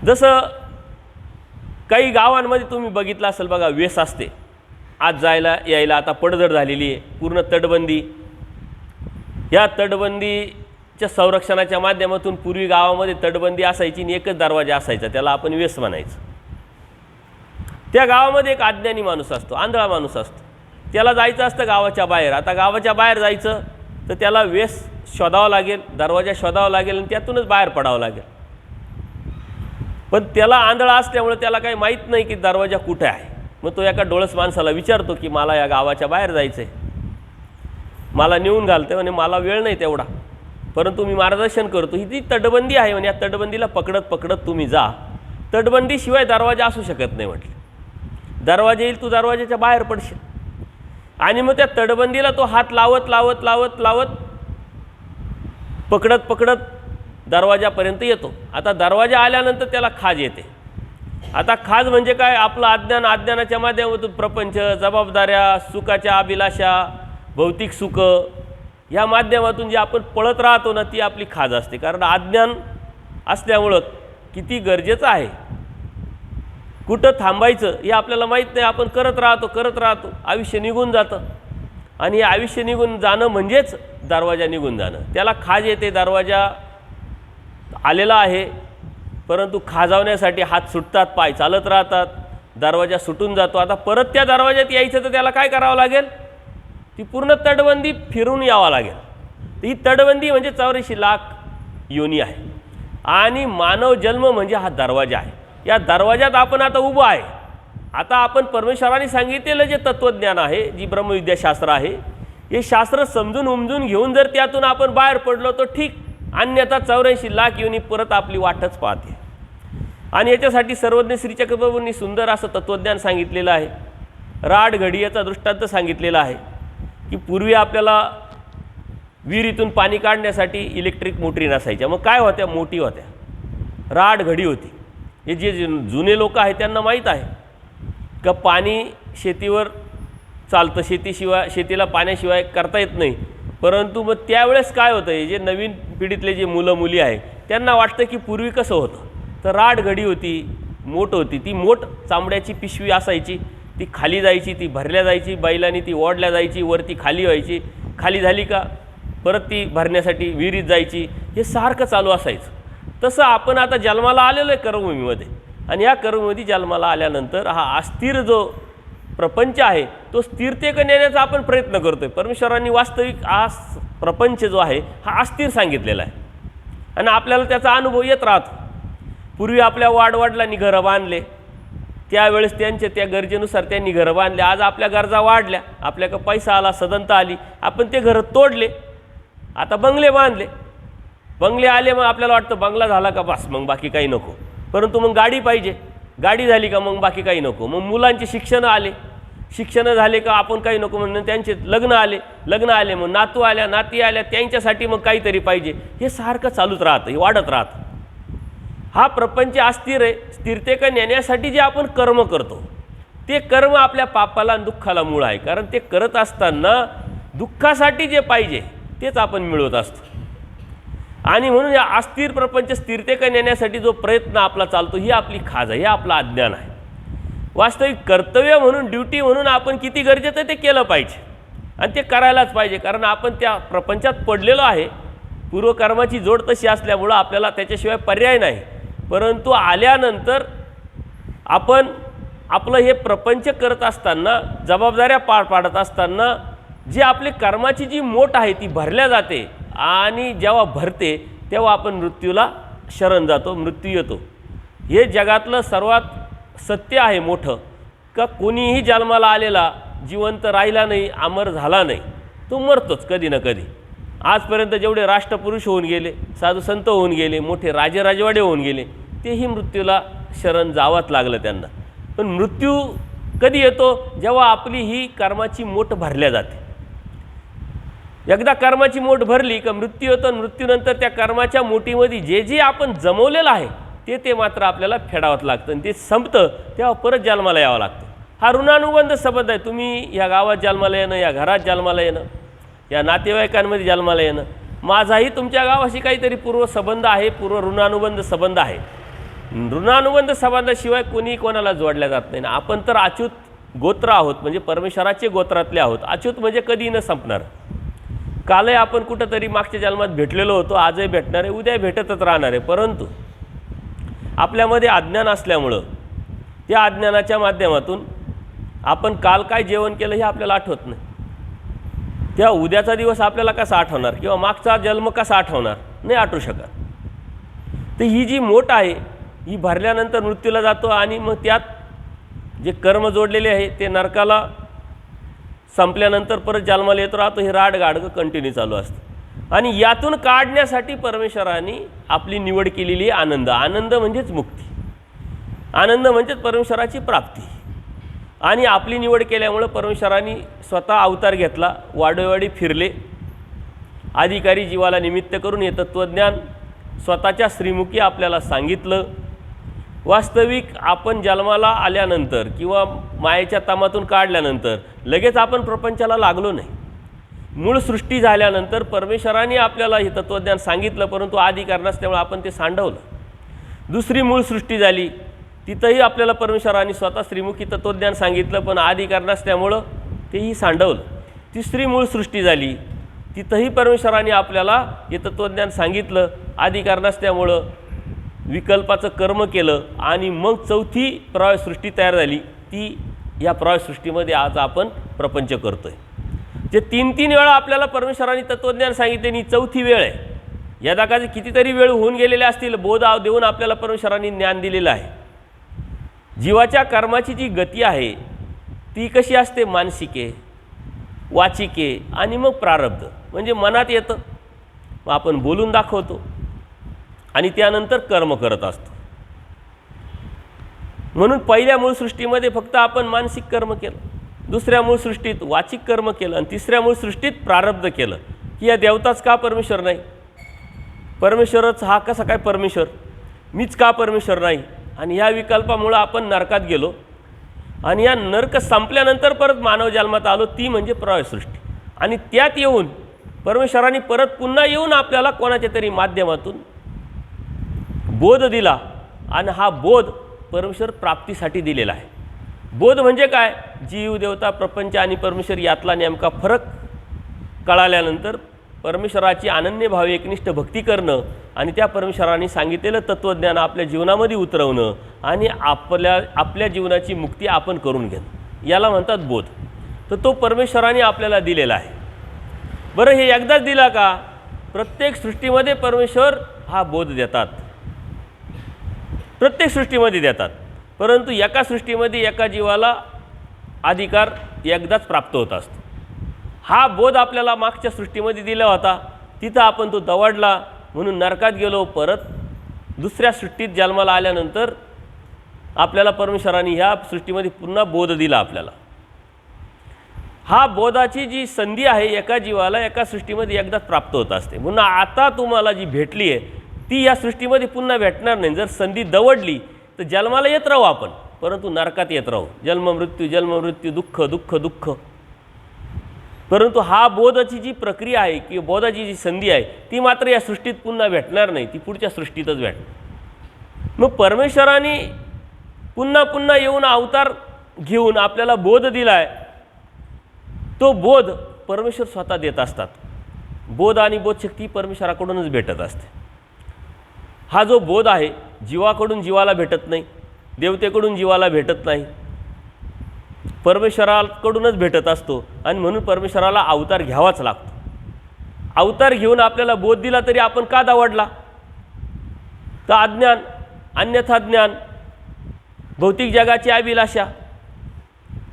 जसं काही गावांमध्ये तुम्ही बघितलं असेल बघा, वेस असते. आज जायला यायला आता पडझड झालेली आहे, पूर्ण तटबंदी. या तटबंदीच्या संरक्षणाच्या माध्यमातून पूर्वी गावामध्ये तटबंदी असायची आणि एकच दरवाजा असायचा, त्याला आपण वेस म्हणायचं. त्या गावामध्ये एक अज्ञानी माणूस असतो, आंधळा माणूस असतो. त्याला जायचं असतं गावाच्या बाहेर. आता गावाच्या बाहेर जायचं तर त्याला वेस शोधावं लागेल, दरवाजा शोधावा लागेल आणि त्यातूनच बाहेर पडावं लागेल. पण त्याला आंधळा असल्यामुळे त्याला काही माहीत नाही की दरवाजा कुठे आहे. मग तो एका डोळस माणसाला विचारतो की मला या गावाच्या बाहेर जायचं आहे, मला नेऊन घालते. म्हणे मला वेळ नाही तेवढा, परंतु मी मार्गदर्शन करतो. ही ती तटबंदी आहे म्हणे, या तटबंदीला पकडत पकडत तुम्ही जा. तटबंदीशिवाय दरवाजा असू शकत नाही म्हटले. दरवाजा येईल, तू दरवाजाच्या बाहेर पडशील. आणि मग त्या तटबंदीला तो हात लावत लावत लावत लावत पकडत पकडत दरवाजापर्यंत येतो. आता दरवाजा आल्यानंतर त्याला खाज येते. आता खाज म्हणजे काय? आपलं अज्ञान. अज्ञानाच्या माध्यमातून प्रपंच, जबाबदाऱ्या, सुखाच्या अभिलाषा, भौतिक सुख, ह्या माध्यमातून जे आपण पळत राहतो ना, ती आपली खाज असते. कारण अज्ञान असल्यामुळं किती गरजेचं आहे, कुठं थांबायचं हे आपल्याला माहीत नाही. आपण करत राहतो, आयुष्य निघून जातं. आणि हे आयुष्य निघून जाणं म्हणजेच दरवाजा निघून जाणं. त्याला खाज येते, दरवाजा आलेला आहे, परंतु खाजावण्यासाठी हात सुटतात, पाय चालत राहतात, दरवाजा सुटून जातो. आता परत त्या दरवाज्यात यायचं तर त्याला काय करावं लागेल? ती पूर्ण तटबंदी फिरून यावं लागेल. ही तटबंदी म्हणजे 84 लाख योनी आहे आणि मानव जन्म म्हणजे हा दरवाजा आहे. या दरवाज्यात आपण आता उभं आहे. आता आपण परमेश्वराने सांगितलेलं जे तत्त्वज्ञान आहे, जी ब्रह्मविद्याशास्त्र आहे, हे शास्त्र समजून उमजून घेऊन जर त्यातून आपण बाहेर पडलो तर ठीक, अन्यथा 84 लाख योनी परत आपली वाटच पाहते. आणि याच्यासाठी सर्वज्ञ श्री चक्रप्रभूंनी सुंदर असं तत्त्वज्ञान सांगितलेलं आहे. राड घडी याचा दृष्टांत सांगितलेला आहे की पूर्वी आपल्याला विहिरीतून पाणी काढण्यासाठी इलेक्ट्रिक मोटरी नसायच्या. मग काय होत्या? मोठी होत्या, राड घडी होती. हे जे जुने लोक आहेत त्यांना माहीत आहे का पाणी शेतीवर चालतं, शेतीला पाण्याशिवाय करता येत नाही. परंतु मग त्यावेळेस काय होतं, हे जे नवीन पिढीतले जे मुलं मुली आहे त्यांना वाटतं की पूर्वी कसं होतं, तर राड घडी होती, मोठ होती. ती मोठ चांबड्याची पिशवी असायची, ती खाली जायची, ती भरल्या जायची, बैलांनी ती ओढल्या जायची, वरती खाली व्हायची, खाली झाली का परत ती भरण्यासाठी विहिरीत जायची. हे सारखं चालू असायचं. तसं आपण आता जन्माला आलेलो आहे कर्मभूमीमध्ये, आणि या कर्मभूमीमध्ये जन्माला आल्यानंतर हा अस्थिर जो प्रपंच आहे तो स्थिरतेकडे नेण्याचा आपण प्रयत्न करतो आहे. परमेश्वरांनी वास्तविक हा प्रपंच जो आहे हा अस्थिर सांगितलेला आहे आणि आपल्याला त्याचा अनुभव येत राहतो. पूर्वी आपल्या वाडवडिलांनी घरं बांधले, त्यावेळेस त्यांच्या त्या गरजेनुसार त्यांनी घरं बांधले. आज आपल्या गरजा वाढल्या, आपल्याकडे पैसा आला, सदनता आली, आपण ते घरं तोडले, आता बंगले बांधले. बंगले आले, मग आपल्याला वाटतं बंगला झाला का बस मग बाकी काही नको. परंतु मग गाडी पाहिजे, गाडी झाली का मग बाकी काही नको. मग मुलांचे शिक्षण आले, शिक्षण झाले का आपण काही नको म्हणून त्यांचे लग्न आले, मग नातू आल्या, नाती आल्या, त्यांच्यासाठी मग काहीतरी पाहिजे. हे सारखं चालूच राहतं, हे वाढत राहतं. हा प्रपंच अस्थिर आहे. स्थिरतेकडे नेण्यासाठी जे आपण कर्म करतो ते कर्म आपल्या पापाला आणि दुःखाला मूळ आहे. कारण ते करत असताना दुःखासाठी जे पाहिजे तेच आपण मिळवत असतो. आणि म्हणून या अस्थिर प्रपंच स्थिरतेकडे नेण्यासाठी जो प्रयत्न आपला चालतो ही आपली खाज आहे, हे आपलं अज्ञान आहे. वास्तविक कर्तव्य म्हणून, ड्युटी म्हणून आपण किती गरजेचं आहे ते केलं पाहिजे आणि ते करायलाच पाहिजे. कारण आपण त्या प्रपंचात पडलेलो आहे. पूर्वकर्माची जोड तशी असल्यामुळं आपल्याला त्याच्याशिवाय पर्याय नाही. परंतु आल्यानंतर आपण आपलं हे प्रपंच करत असताना, जबाबदाऱ्या पार पाडत असताना जी आपली कर्माची जी मोठ आहे ती भरल्या जाते आणि जेव्हा भरते तेव्हा आपण मृत्यूला शरण जातो, मृत्यू येतो. हे जगातलं सर्वात सत्य आहे मोठं, का कोणीही जन्माला आलेला जिवंत राहिला नाही, अमर झाला नाही, तो मरतोच कधी ना कधी. आजपर्यंत जेवढे राष्ट्रपुरुष होऊन गेले, साधू संत होऊन गेले, मोठे राजेराजवाडे होऊन गेले, तेही मृत्यूला शरण जावंच लागलं त्यांना. पण मृत्यू कधी येतो? जेव्हा आपली ही कर्माची मोठ भरल्या जाते. एकदा कर्माची मोठ भरली का मृत्यू येतो. मृत्यूनंतर त्या कर्माच्या मोठीमध्ये जे जे आपण जमवलेलं आहे ते मात्र आपल्याला फेडावंच लागतं आणि ते संपतं तेव्हा परत जन्माला यावं लागतं. हा ऋणानुबंध संबंध आहे. तुम्ही या गावात जन्माला येणं, या घरात जन्माला येणं, या नातेवाईकांमध्ये जन्माला येणं, माझाही तुमच्या गावाशी काहीतरी पूर्वसंबंध आहे, ऋणानुबंध संबंध आहे. ऋणानुबंध संबंधाशिवाय कोणी कोणाला जोडल्या जात नाही ना. आपण तर अच्युत गोत्र आहोत, म्हणजे परमेश्वराचे गोत्रातले आहोत. अच्युत म्हणजे कधी न संपणार. कालही आपण कुठंतरी मागच्या जन्मात भेटलेलो होतो, आजही भेटणार आहे, उद्या भेटतच राहणार आहे. परंतु आपल्यामध्ये अज्ञान असल्यामुळं त्या अज्ञानाच्या माध्यमातून आपण काल काय जेवण केलं हे आपल्याला आठवत नाही. तेव्हा उद्याचा दिवस आपल्याला कसा आठवणार किंवा मागचा जन्म कसा आठवणार, नाही आठवू शकत. तर ही जी मोठ आहे ही भरल्यानंतर मृत्यूला जातो आणि मग त्यात जे कर्म जोडलेले आहे ते नरकाला संपल्यानंतर परत जन्माला येतो राहतो. हे राडगाडगं कंटिन्यू चालू असतं आणि यातून काढण्यासाठी परमेश्वराने आपली निवड केलेली आहे आनंद. आनंद म्हणजेच मुक्ती, आनंद म्हणजेच परमेश्वराची प्राप्ती. आणि आपली निवड केल्यामुळं परमेश्वराने स्वतः अवतार घेतला, वाडोवाडी फिरले, अधिकारी जीवाला निमित्त करून हे तत्त्वज्ञान स्वतःच्या श्रीमुखी आपल्याला सांगितलं. वास्तविक आपण जन्माला आल्यानंतर किंवा मायेच्या तामातून काढल्यानंतर लगेच आपण प्रपंचाला लागलो नाही. मूळ सृष्टी झाल्यानंतर परमेश्वराने आपल्याला हे तत्त्वज्ञान सांगितलं, परंतु आधी कारणास्तव आपण ते सांडवलं. दुसरी मूळ सृष्टी झाली, तिथंही आपल्याला परमेश्वराने स्वतः श्रीमुखी तत्त्वज्ञान सांगितलं, पण आधी कारणास्तमुळं तेही सांडवलं. तिसरी मूळ सृष्टी झाली, तिथंही परमेश्वराने आपल्याला हे तत्त्वज्ञान सांगितलं, आधी कारणास्तमुळं विकल्पाचं कर्म केलं आणि मग चौथी प्रवाससृष्टी तयार झाली, ती या प्रवाससृष्टीमध्ये आज आपण प्रपंच करतो आहे. जे 3-3 वेळा आपल्याला परमेश्वराने तत्त्वज्ञान सांगितले आणि चौथी वेळ आहे. या दाखाचे कितीतरी वेळ होऊन गेलेले असतील, बोध देऊन आपल्याला परमेश्वराने ज्ञान दिलेलं आहे. जीवाच्या कर्माची जी गती आहे ती कशी असते? मानसिक आहे, वाचिक आहे आणि मग प्रारब्ध, म्हणजे मनात येतं, मग आपण बोलून दाखवतो आणि त्यानंतर कर्म करत असतो. म्हणून पहिल्या मूळसृष्टीमध्ये फक्त आपण मानसिक कर्म केलं, दुसऱ्या मूळसृष्टीत वाचिक कर्म केलं आणि तिसऱ्या मूळसृष्टीत प्रारब्ध केलं. की या देवताच का परमेश्वर नाही? परमेश्वरच हा कसा काय परमेश्वर? मीच का परमेश्वर नाही? आणि ह्या विकल्पामुळं आपण नरकात गेलो आणि या नरक संपल्यानंतर परत मानव जन्मात आलो, ती म्हणजे प्रवाससृष्टी. आणि त्यात येऊन परमेश्वराने परत पुन्हा येऊन आपल्याला कोणाच्या तरी माध्यमातून बोध दिला आणि हा बोध परमेश्वर प्राप्तीसाठी दिलेला आहे. बोध म्हणजे काय? जीव, देवता, प्रपंच आणि परमेश्वर यातला नेमका फरक कळाल्यानंतर परमेश्वराची अनन्यभावे एकनिष्ठ भक्ती करणं आणि त्या परमेश्वराने सांगितलेलं तत्त्वज्ञान आपल्या जीवनामध्ये उतरवणं आणि आपल्या जीवनाची मुक्ती आपण करून घेणं, याला म्हणतात बोध. तर तो परमेश्वराने आपल्याला दिलेला आहे. बरं, हे एकदाच दिला का? प्रत्येक सृष्टीमध्ये परमेश्वर हा बोध देतात, प्रत्येक सृष्टीमध्ये देतात. परंतु एका सृष्टीमध्ये एका जीवाला अधिकार एकदाच प्राप्त होत असतो. हा बोध आपल्याला मागच्या सृष्टीमध्ये दिला होता, तिथं आपण तो दवडला म्हणून नरकात गेलो. परत दुसऱ्या सृष्टीत जन्माला आल्यानंतर आपल्याला परमेश्वराने ह्या सृष्टीमध्ये पुन्हा बोध दिला आपल्याला. हा बोधाची जी संधी आहे एका जीवाला एका सृष्टीमध्ये एकदाच प्राप्त होत असते. म्हणून आता तुम्हाला जी भेटली आहे ती या सृष्टीमध्ये पुन्हा भेटणार नाही. जर संधी दवडली तर जन्माला येत राहू आपण, परंतु नरकात येत राहू. जन्ममृत्यू, दुःख दुःख दुःख. परंतु हा बोधाची जी प्रक्रिया आहे किंवा बोधाची जी संधी आहे ती मात्र या सृष्टीत पुन्हा भेटणार नाही, ती पुढच्या सृष्टीतच भेटणार. मग परमेश्वराने पुन्हा पुन्हा येऊन अवतार घेऊन आपल्याला बोध दिला आहे. तो बोध परमेश्वर स्वतः देत असतात. बोध आणि बोधशक्ती परमेश्वराकडूनच भेटत असते. हा जो बोध आहे जीवाकडून जीवाला भेटत नाही, देवतेकडून जीवाला भेटत नाही, परमेश्वराकडूनच भेटत असतो. आणि म्हणून परमेश्वराला अवतार घ्यावाच लागतो. अवतार घेऊन आपल्याला बोध दिला तरी आपण का दावडला? तर अज्ञान, अन्यथा ज्ञान, भौतिक जगाची अभिलाषा,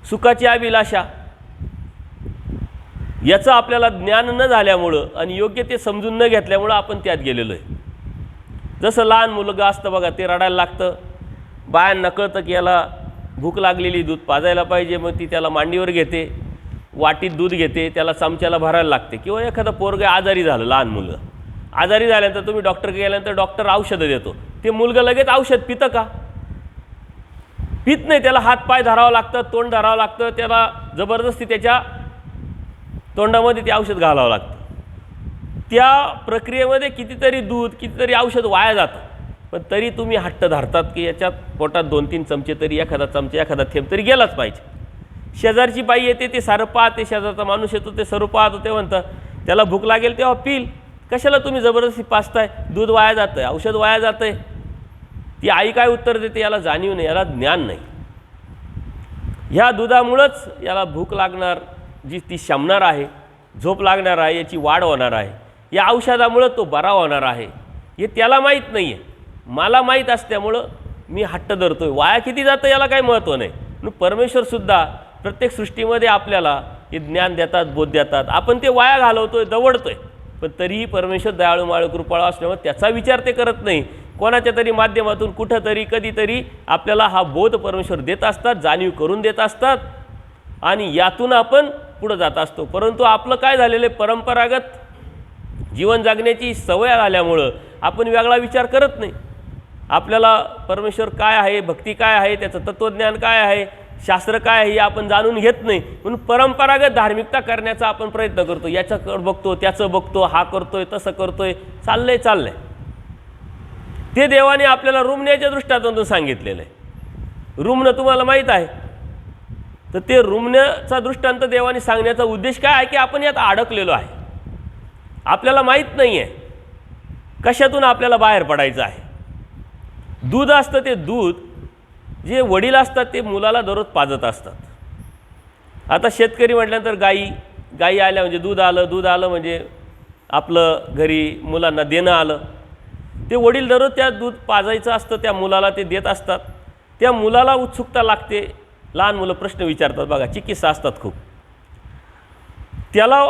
सुखाची अभिलाषा, याचं आपल्याला ज्ञान न झाल्यामुळं आणि योग्य ते समजून न घेतल्यामुळं आपण त्यात गेलेलो आहे. जसं लहान मुलगा असतं बघा, ते रडायला लागतं, बायांना कळतं की याला भूक लागलेली, दूध पाजायला पाहिजे, मग ती त्याला मांडीवर घेते, वाटीत दूध घेते, त्याला चमच्याला भरायला लागते. किंवा एखादा पोरगा आजारी झालं, लहान मुलगा आजारी झाल्यानंतर तुम्ही डॉक्टरकडे गेल्यानंतर डॉक्टर औषधं देतो, ते मुलगा लगेच औषध पितं का? पित नाही. त्याला हात पाय धरावं लागतं, तोंड धरावं लागतं, त्याला जबरदस्ती त्याच्या तोंडामध्ये ते औषध घालावं लागतं. त्या प्रक्रियेमध्ये कितीतरी दूध, कितीतरी औषध वाया जातं, पण तरी तुम्ही हट्ट धरतात की याच्यात पोटात 2-3 चमचे तरी, एखादा चमचा, एखादा थेंब तरी गेलाच पाहिजे. शेजारची बाई येते, ते सारं पाहते, शेजारचा माणूस येतो, ते सर्व पाहतो, ते म्हणतं त्याला भूक लागेल तेव्हा पिल, कशाला तुम्ही जबरदस्ती पाजताय? दूध वाया जातं आहे, औषध वाया जातं आहे. ती आई काय उत्तर देते? याला जाणीव नाही, याला ज्ञान नाही. ह्या दुधामुळंच याला भूक लागणार, जी ती शमणार आहे, झोप लागणार आहे, याची वाढ होणार आहे, या औषधामुळं तो बरा होणार आहे, हे त्याला माहीत नाही आहे. मला माहीत असल्यामुळं मी हट्ट धरतोय. वाया किती जातं याला काही महत्त्व नाही. म्हणून परमेश्वरसुद्धा प्रत्येक सृष्टीमध्ये आपल्याला हे ज्ञान देतात, बोध देतात. आपण ते वाया घालवतोय, दवडतोय, पण तरीही परमेश्वर दयाळू माळू कृपाळू असल्यामुळे त्याचा विचार ते करत नाही. कोणाच्या तरी माध्यमातून कुठंतरी कधीतरी आपल्याला हा बोध परमेश्वर देत असतात, जाणीव करून देत असतात आणि यातून आपण पुढं जात असतो. परंतु आपलं काय झालेलं आहे, परंपरागत जीवन जगण्याची सवय झाल्यामुळं आपण वेगळा विचार करत नाही. आपल्याला परमेश्वर काय आहे, भक्ती काय आहे, त्याचं तत्त्वज्ञान काय आहे, शास्त्र काय आहे हे आपण जाणून घेत नाही. म्हणून परंपरागत धार्मिकता करण्याचा आपण प्रयत्न करतो. याच्याकडं बघतो, त्याचं बघतो, हा करतोय, तसं करतोय, चाललंय. ते देवाने आपल्याला रुमण्याच्या दृष्टांतून सांगितलेलं आहे. रुमणं तुम्हाला माहीत आहे. तर ते रुमण्याचा दृष्टांत देवाने सांगण्याचा उद्देश काय आहे की आपण यात अडकलेलो आहे, आपल्याला माहीत नाही आहे कशातून आपल्याला बाहेर पडायचं आहे. दूध असतं ते दूध जे वडील असतात ते मुलाला दररोज पाजत असतात। आता शेतकरी म्हटल्यानंतर गाई आल्या म्हणजे दूध आलं म्हणजे आपलं घरी मुलांना देणं आलं। ते वडील दररोज त्या दूध पाजायचं असतं त्या मुलाला, ते देत असतात। त्या मुलाला उत्सुकता लागते, लहान मुलं प्रश्न विचारतात बघा, चिकित्सा असतात खूप, त्याला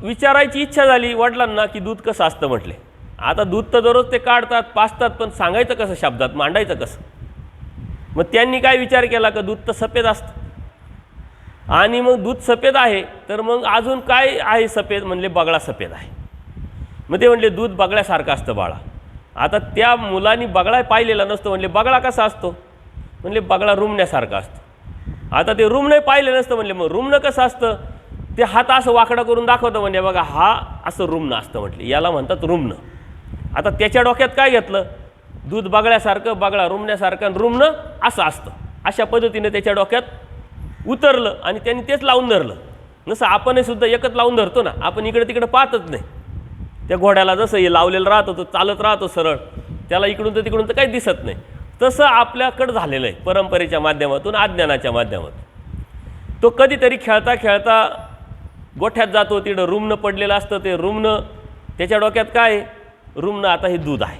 विचारायची इच्छा झाली वडिलांना की दूध कसं असतं म्हटले। आता दूध तर दररोज ते काढतात पाजतात, पण सांगायचं कसं, शब्दात मांडायचं कसं? मग त्यांनी काय विचार केला की दूध तर सफेद असतं, आणि मग दूध सफेद आहे तर मग अजून काय आहे सफेद? म्हणले बगळा सफेद आहे। मग ते म्हणले दूध बगळ्यासारखं असतं बाळा। आता त्या मुलांनी बगळा पाहिलेला नसतो, म्हणले बगळा कसा असतो? म्हणले बगळा रुमण्यासारखा असतो। आता ते रुमणं पाहिलं नसतं, म्हणले मग रुमणं कसं असतं? ते हात असं वाकडं करून दाखवतं, म्हणजे बघा हा असं रुमणं असतं म्हटले, याला म्हणतात रुमणं। आता त्याच्या डोक्यात काय घेतलं? दूध बगळ्यासारखं, बगळा रुमण्यासारखं, आणि रुमणं असं असतं, अशा पद्धतीने त्याच्या डोक्यात उतरलं आणि त्यांनी तेच लावून धरलं। जसं आपणही सुद्धा एकच लावून धरतो ना, आपण इकडे तिकडे पाहतच नाही। त्या घोड्याला जसं हे लावलेलं राहतो तो चालत राहतो सरळ, त्याला इकडून तर तिकडून तर काही दिसत नाही, तसं आपल्याकडं झालेलं आहे परंपरेच्या माध्यमातून, अज्ञानाच्या माध्यमातून। तो कधीतरी खेळता खेळता गोठ्यात जातो, तिकडं रुमणं पडलेलं असतं, ते रुमणं त्याच्या डोक्यात काय? रुमणं आता हे दूध आहे।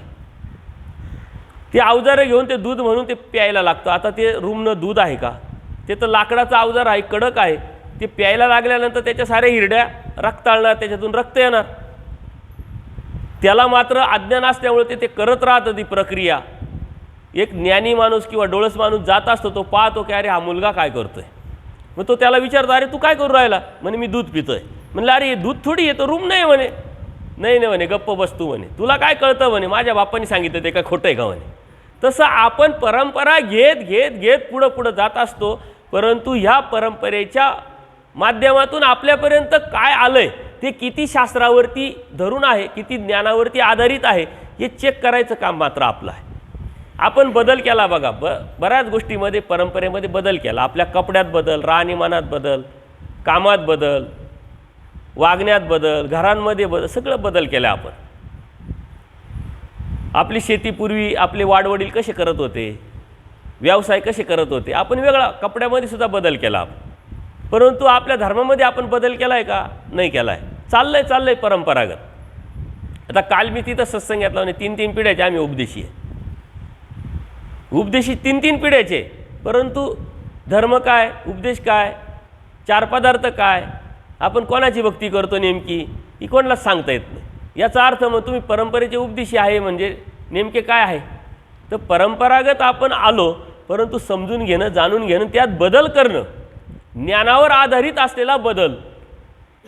ते अवजारं घेऊन ते दूध म्हणून ते प्यायला लागतं। आता ते रुमणं दूध आहे का? ते तर लाकडाचं अवजार आहे, कडक आहे। ते प्यायला लागल्यानंतर त्याच्या साऱ्या हिरड्या रक्ताळणार, त्याच्यातून रक्त येणार। त्याला मात्र अज्ञान असल्यामुळे ते करत राहतं ती प्रक्रिया। एक ज्ञानी माणूस किंवा डोळस माणूस जात असतो, तो पाहतो की अरे हा मुलगा काय करतोय। मग तो त्याला विचारतो, अरे तू काय करू राहिला? म्हणे मी दूध पितोय। म्हणलं अरे हे दूध थोडी येतं, रूम नाही म्हणे। नाही नाही म्हणे, गप्प बस तू म्हणे, तुला काय कळतं म्हणे, माझ्या बापांनी सांगितलं ते काय खोटं आहे का म्हणे। तसं आपण परंपरा घेत घेत घेत पुढं पुढं जात असतो, परंतु ह्या परंपरेच्या माध्यमातून आपल्यापर्यंत काय आलंय ते किती शास्त्रावरती धरून आहे, किती ज्ञानावरती आधारित आहे, हे चेक करायचं काम मात्र आपलं आहे। आपण बदल केला बघा, बऱ्याच गोष्टीमध्ये परंपरेमध्ये बदल केला। आपल्या कपड्यात बदल, राहणीमानात बदल, कामात बदल, वागण्यात बदल, घरांमध्ये बदल, सगळं बदल केलं आपण। आपली शेतीपूर्वी आपले वाडवडील कसे करत होते, व्यवसाय कसे करत होते, आपण वेगळा कपड्यामध्ये सुद्धा बदल केला आपण। परंतु आपल्या धर्मामध्ये आपण बदल केला आहे का? नाही केला आहे, चाललंय परंपरागत। आता काल मी तिथं सत्संग घेतला, म्हणजे 3-3 पिढ्याचे आम्ही उपदेशी आहे, उपदेशी 3-3 पिढ्याचे। परंतु धर्म काय, उपदेश काय, 4 पदार्थ काय, आपण कोणाची भक्ती करतो नेमकी ही कोणालाच सांगता येत नाही। याचा अर्थ मग तुम्ही परंपरेचे उपदेशी आहे म्हणजे नेमके काय आहे? तर परंपरागत आपण आलो, परंतु समजून घेणं, जाणून घेणं, त्यात बदल करणं, ज्ञानावर आधारित असलेला बदल,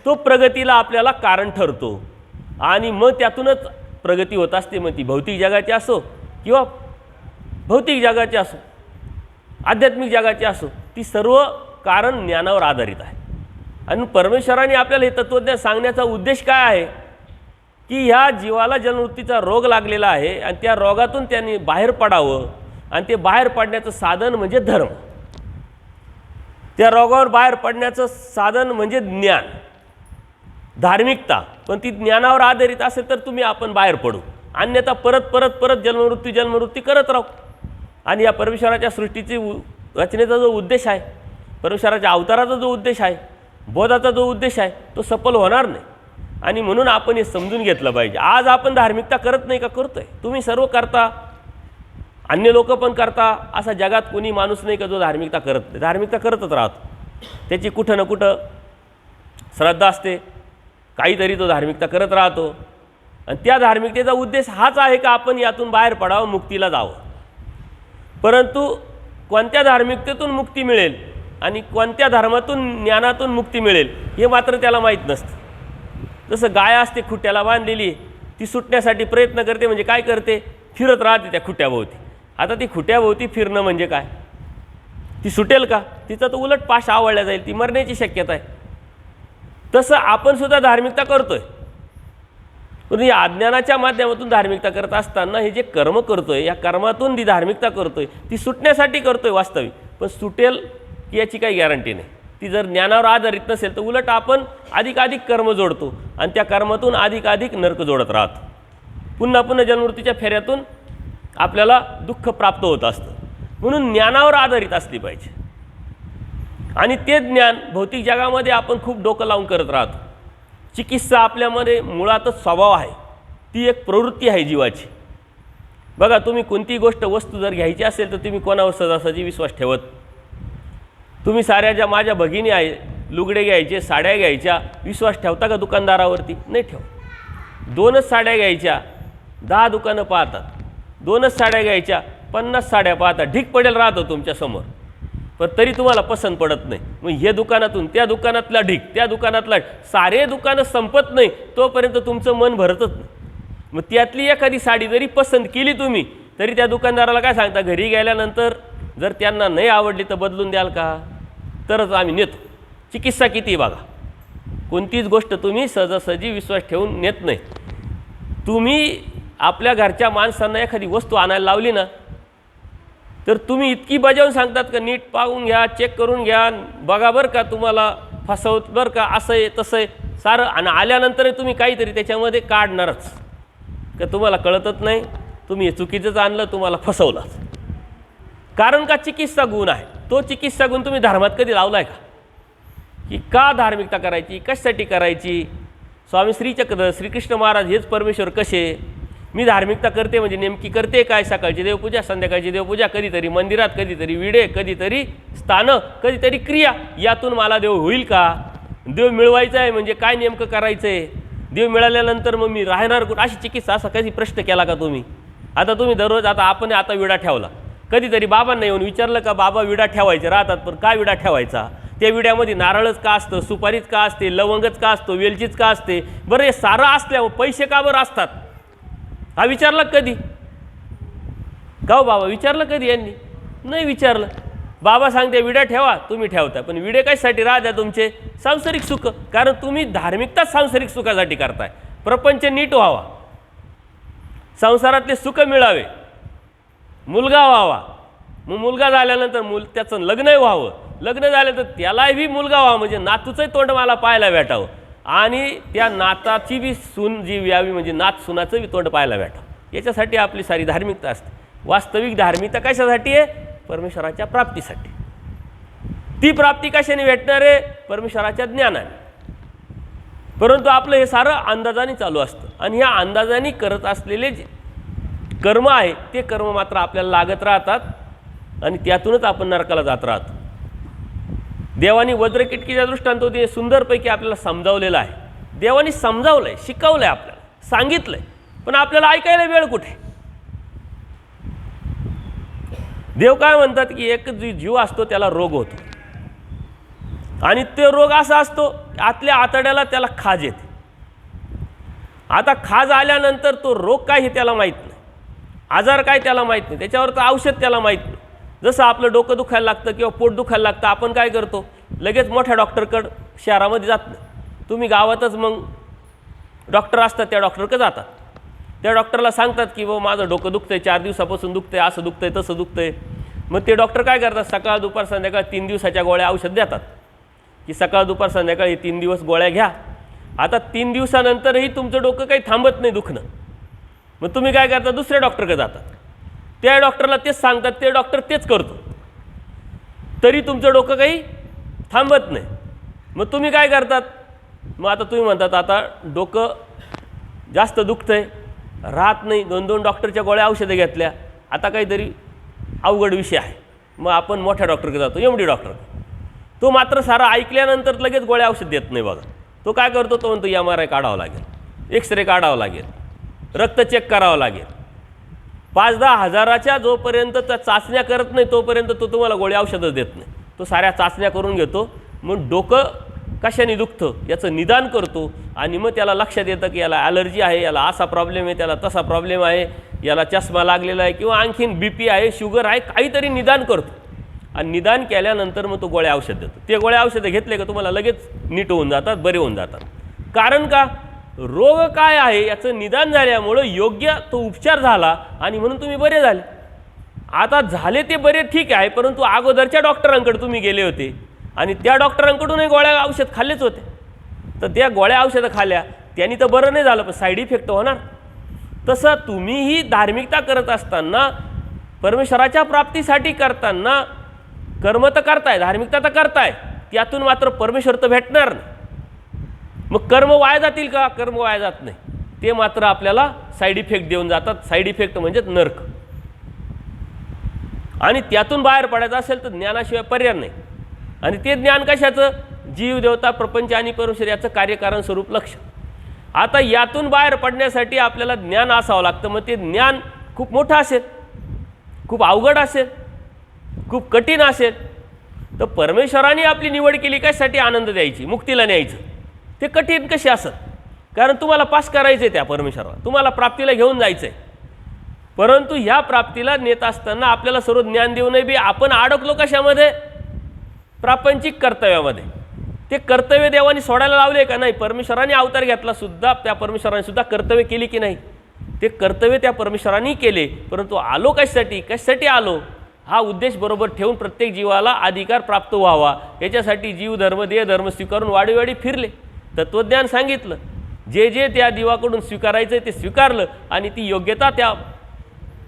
तो प्रगतीला आपल्याला कारण ठरतो। आणि मग त्यातूनच प्रगती होत असते, मग ती भौतिक जगाची असो किंवा भौतिक जगाची असो, आध्यात्मिक जगाची असो, ती सर्व कारण ज्ञानावर आधारित आहे। आणि परमेश्वराने आपल्याला हे तत्त्वज्ञान सांगण्याचा उद्देश काय आहे की ह्या जीवाला जन्ममृत्यूचा रोग लागलेला आहे आणि त्या रोगातून त्यांनी बाहेर पडावं, आणि ते बाहेर पडण्याचं साधन म्हणजे धर्म, त्या रोगावर बाहेर पडण्याचं साधन म्हणजे ज्ञान, धार्मिकता। पण ती ज्ञानावर आधारित असेल तर आपण बाहेर पडू, अन्यथा परत परत परत जन्ममृत्यू करत राहू। आणि या परमेश्वराच्या सृष्टीची रचनेचा जो उद्देश आहे, परमेश्वराच्या अवताराचा जो उद्देश आहे, बोधाचा जो उद्देश आहे, तो सफल होणार नाही। आणि म्हणून आपण हे समजून घेतलं पाहिजे। आज आपण धार्मिकता करत नाही का? करतोय, तुम्ही सर्व करता, अन्य लोक पण करता, असा जगात कोणी माणूस नाही का जो धार्मिकता करत नाही। धार्मिकता करतच राहतो, त्याची कुठं ना कुठं श्रद्धा असते, काहीतरी तो धार्मिकता करत राहतो। आणि त्या धार्मिकतेचा उद्देश हाच आहे का आपण यातून बाहेर पडावं, मुक्तीला जावं। परंतु कोणत्या धार्मिकतेतून मुक्ती मिळेल आणि कोणत्या धर्मातून, ज्ञानातून मुक्ती मिळेल हे मात्र त्याला माहीत नसतं। जसं गाय असते खुट्याला बांधलेली, ती सुटण्यासाठी प्रयत्न करते, म्हणजे काय करते? फिरत राहते त्या खुट्याभोवती। आता ती खुट्याभोवती फिरणं म्हणजे काय? ती सुटेल का? तिचा तर उलट पाश आवळल्या जाईल, ती मरण्याची शक्यता आहे। तसं आपण सुद्धा धार्मिकता करतोय, पण या अज्ञानाच्या माध्यमातून धार्मिकता करत असताना हे जे कर्म करतोय, या कर्मातून जी धार्मिकता करतोय ती सुटण्यासाठी करतोय वास्तविक, पण सुटेल की याची काही गॅरंटी नाही। ती जर ज्ञानावर आधारित नसेल तर उलट आपण अधिकाधिक कर्म जोडतो आणि त्या कर्मातून अधिकाधिक नरक जोडत राहतो, पुन्हा पुन्हा जन्ममृत्यूच्या फेऱ्यातून आपल्याला दुःख प्राप्त होत असतं. म्हणून ज्ञानावर आधारित असली पाहिजे. आणि ते ज्ञान भौतिक जगामध्ये आपण खूप डोकं लावून करत राहतो. चिकित्सा आपल्यामध्ये मुळातच स्वभाव आहे, ती एक प्रवृत्ती आहे जीवाची. बघा, तुम्ही कोणतीही गोष्ट वस्तू जर घ्यायची असेल तर तुम्ही कोणावर सहजासहजी विश्वास ठेवत. तुम्ही साऱ्या ज्या माझ्या भगिनी आहे, लुगडे घ्यायचे, साड्या घ्यायच्या, विश्वास ठेवता का दुकानदारावरती? नाही ठेव. 2च साड्या घ्यायच्या, 10 दुकानं पाहतात. 2च साड्या घ्यायच्या, 50 साड्या पाहतात. ढीक पडेल राहतो तुमच्यासमोर, पण तरी तुम्हाला पसंत पडत नाही. मग हे दुकानातून त्या दुकानातला ढीक, त्या दुकानातला, सारे दुकानं संपत नाही तोपर्यंत तुमचं मन भरतच नाही. मग त्यातली एखादी साडी जरी पसंत केली तुम्ही, तरी त्या दुकानदाराला काय सांगता, घरी गेल्यानंतर जर त्यांना नाही आवडली तर बदलून द्याल का? तरच आम्ही नेतो. चिकित्सा किती बघा, कोणतीच गोष्ट तुम्ही सहजासहजी विश्वास ठेवून नेत नाही. तुम्ही आपल्या घरच्या माणसांना एखादी वस्तू आणायला लावली ना, तर तुम्ही इतकी बजावून सांगतात का नीट पाहून घ्या, चेक करून घ्या, बघा बरं का, तुम्हाला फसवत बरं का, असं आहे तसं आहे सारं. आणि आल्यानंतर तुम्ही काहीतरी त्याच्यामध्ये काढणारच का तुम्हाला कळतच नाही, तुम्ही हे चुकीचंच आणलं, तुम्हाला फसवलंच. कारण का चिकित्सा गुण आहे. तो चिकित्सा गुण तुम्ही धर्मात कधी लावला आहे का? की का धार्मिकता करायची, कशासाठी करायची? स्वामी श्रीकृष्ण महाराज हेच परमेश्वर कसे? मी धार्मिकता करते म्हणजे नेमकी करते काय? सकाळची देवपूजा, संध्याकाळची देवपूजा, कधीतरी मंदिरात, कधीतरी विडे, कधीतरी स्थानं, कधीतरी क्रिया. यातून मला देव होईल का? देव मिळवायचा आहे म्हणजे काय नेमकं करायचं आहे? देव मिळाल्यानंतर मग मी राहणार कुठं? अशी चिकित्सा असा कधी प्रश्न केला का तुम्ही? आता तुम्ही दररोज आपण विडा ठेवला, कधीतरी बाबांना येऊन विचारलं का, बाबा विडा ठेवायचे राहतात, पण काय विडा ठेवायचा? त्या विड्यामध्ये नारळच का असतं, सुपारीच का असते, लवंगच का असतो, वेलचीच का असते? बरं, हे सारं असल्यावर पैसे का बरं असतात? हा विचारलं कधी का हो बाबा? विचारलं कधी यांनी? नाही विचारलं. बाबा सांगते विड्या ठेवा, तुम्ही ठेवता, पण विडे कशासाठी राहत्या तुमचे? सांसारिक सुख. कारण तुम्ही धार्मिकता सांसारिक सुखासाठी करताय. प्रपंच नीट व्हावा, संसारातले सुख मिळावे, मुलगा व्हावा. मग मुलगा झाल्यानंतर त्याचं लग्नही व्हावं, लग्न झालं तर त्यालाही मुलगा व्हावा, म्हणजे नातूचंही तोंड मला पाहायला भेटावं, आणि त्या नाताची बी सून जी व्यावी, म्हणजे नात सुनाचं बी तोंड पाहायला भेटावं. याच्यासाठी आपली सारी धार्मिकता असते. वास्तविक धार्मिकता कशासाठी आहे? परमेश्वराच्या प्राप्तीसाठी. ती प्राप्ती कशाने भेटणार आहे? परमेश्वराच्या ज्ञानाने. परंतु आपलं हे सारं अंदाजाने चालू असतं, आणि ह्या अंदाजाने करत असलेले जे कर्म आहे ते कर्म मात्र आपल्याला लागत राहतात, आणि त्यातूनच आपण नरकाला जात राहतो. देवानी वज्रकिटकीच्या दृष्टांत ते सुंदरपैकी आपल्याला समजावलेलं आहे. देवानी समजावलंय, शिकवलंय, आपल्याला सांगितलंय, पण आपल्याला ऐकायला वेळ कुठे? देव काय म्हणतात की एक जीव असतो त्याला रोग होतो, आणि ते रोग असा असतो आतल्या आतड्याला त्याला खाज येते. आता खाज आल्यानंतर तो रोग काय हे त्याला माहीत नाही, आजार काय त्याला माहीत नाही, त्याच्यावरचं औषध त्याला माहीत नाही. जसं आपलं डोकं दुखायला लागतं किंवा पोट दुखायला लागतं, आपण काय करतो? लगेच मोठ्या डॉक्टरकडं शहरामध्ये जात नाही. तुम्ही गावातच मग डॉक्टर असतात, त्या डॉक्टरकडे जातात. त्या डॉक्टरला सांगतात की बाबा माझं डोकं दुखतंय, 4 दिवसापासून दुखतंय, असं दुखतंय, तसं दुखतंय. मग ते डॉक्टर काय करतात? सकाळ दुपार संध्याकाळ 3 दिवसाच्या गोळ्या औषध देतात, की सकाळ दुपार संध्याकाळ 3 दिवस गोळ्या घ्या. आता 3 दिवसानंतरही तुमचं डोकं काही थांबत नाही दुखणं. मग तुम्ही काय करता? दुसऱ्या डॉक्टरकडे जातात. त्या डॉक्टरला तेच सांगतात, ते डॉक्टर तेच करतो, तरी तुमचं डोकं काही थांबत नाही. मग तुम्ही काय करतात? मग आता तुम्ही म्हणतात आता डोकं जास्त दुखतंय, राहत नाही, 2-2 डॉक्टरच्या गोळ्या औषधं घेतल्या, आता काहीतरी अवघड विषय आहे. मग आपण मोठ्या डॉक्टरकडे जातो, एमडी डॉक्टर. तो मात्र सारा ऐकल्यानंतर लगेच गोळ्या औषध देत नाही बघा. तो काय करतो? तो म्हणतो MRI काढावं लागेल, एक्सरे काढावं लागेल, रक्त चेक करावं लागेल. 5-10 हजाराच्या जोपर्यंत त्या चाचण्या करत नाही तोपर्यंत तो तुम्हाला गोळ्या औषधं देत नाही. तो साऱ्या चाचण्या करून घेतो, मग डोकं कशाने दुखतं याचं निदान करतो, आणि मग त्याला लक्षात येतं की याला ॲलर्जी आहे, याला असा प्रॉब्लेम आहे, त्याला तसा प्रॉब्लेम आहे, याला चष्मा लागलेला आहे, किंवा आणखीन BP आहे, शुगर आहे, काहीतरी निदान करतो. आणि निदान केल्यानंतर मग तो गोळ्या औषध देतो. ते गोळ्या औषधं घेतले का तुम्हाला लगेच नीट होऊन जातात, बरे होऊन जातात. कारण का? रोग काय आहे याचं निदान झाल्यामुळं योग्य तो उपचार झाला, आणि म्हणून तुम्ही बरे झाले. आता झाले ते बरे ठीक आहे, परंतु अगोदरच्या डॉक्टरांकडे तुम्ही गेले होते, आणि त्या डॉक्टरांकडूनही गोळ्या औषध खाल्लेच होते. तर त्या गोळ्या औषधं खाल्ल्या, त्यांनी तर बरं नाही झालं, पण साईड इफेक्ट होणार. तसं तुम्हीही धार्मिकता करत असताना, परमेश्वराच्या प्राप्तीसाठी करताना कर्म तर करताय, धार्मिकता तर करताय, त्यातून मात्र परमेश्वर तर भेटणार नाही. मग कर्म वाया जातील का? कर्म वाया जात नाही, ते मात्र आपल्याला साईड इफेक्ट देऊन जातात. साईड इफेक्ट म्हणजे नरक. आणि त्यातून बाहेर पडायचं असेल तर ज्ञानाशिवाय पर्याय नाही. आणि ते ज्ञान कशाचं? जीव, देवता, प्रपंच आणि परमेश्वर याचं कार्यकारण स्वरूप लक्ष. आता यातून बाहेर पडण्यासाठी आपल्याला ज्ञान असावं लागतं. मग ते ज्ञान खूप मोठं असेल, खूप अवघड असेल, खूप कठीण असेल. तर परमेश्वराने आपली निवड केली कशासाठी? आनंद द्यायची, मुक्तीला न्यायचं. ते कठीण कसे असत? कारण तुम्हाला पास करायचं आहे त्या परमेश्वराला, तुम्हाला प्राप्तीला घेऊन जायचं आहे. परंतु ह्या प्राप्तीला नेत असताना आपल्याला सर्व ज्ञान देऊनही बी आपण अडकलो कशामध्ये? प्रापंचिक कर्तव्यामध्ये. ते कर्तव्य देवाने सोडायला लावले का? नाही. परमेश्वराने अवतार घेतला सुद्धा, त्या परमेश्वराने सुद्धा कर्तव्य केली की नाही? ते कर्तव्य त्या परमेश्वराने केले. परंतु आलो कशासाठी? कशासाठी आलो? हा उद्देश बरोबर ठेवून प्रत्येक जीवाला अधिकार प्राप्त व्हावा याच्यासाठी जीव धर्म, देह धर्म स्वीकारून वाडीवाडी फिरले. तत्त्वज्ञान सांगितलं, जे जे त्या जीवाकडून स्वीकारायचं ते स्वीकारलं आणि ती योग्यता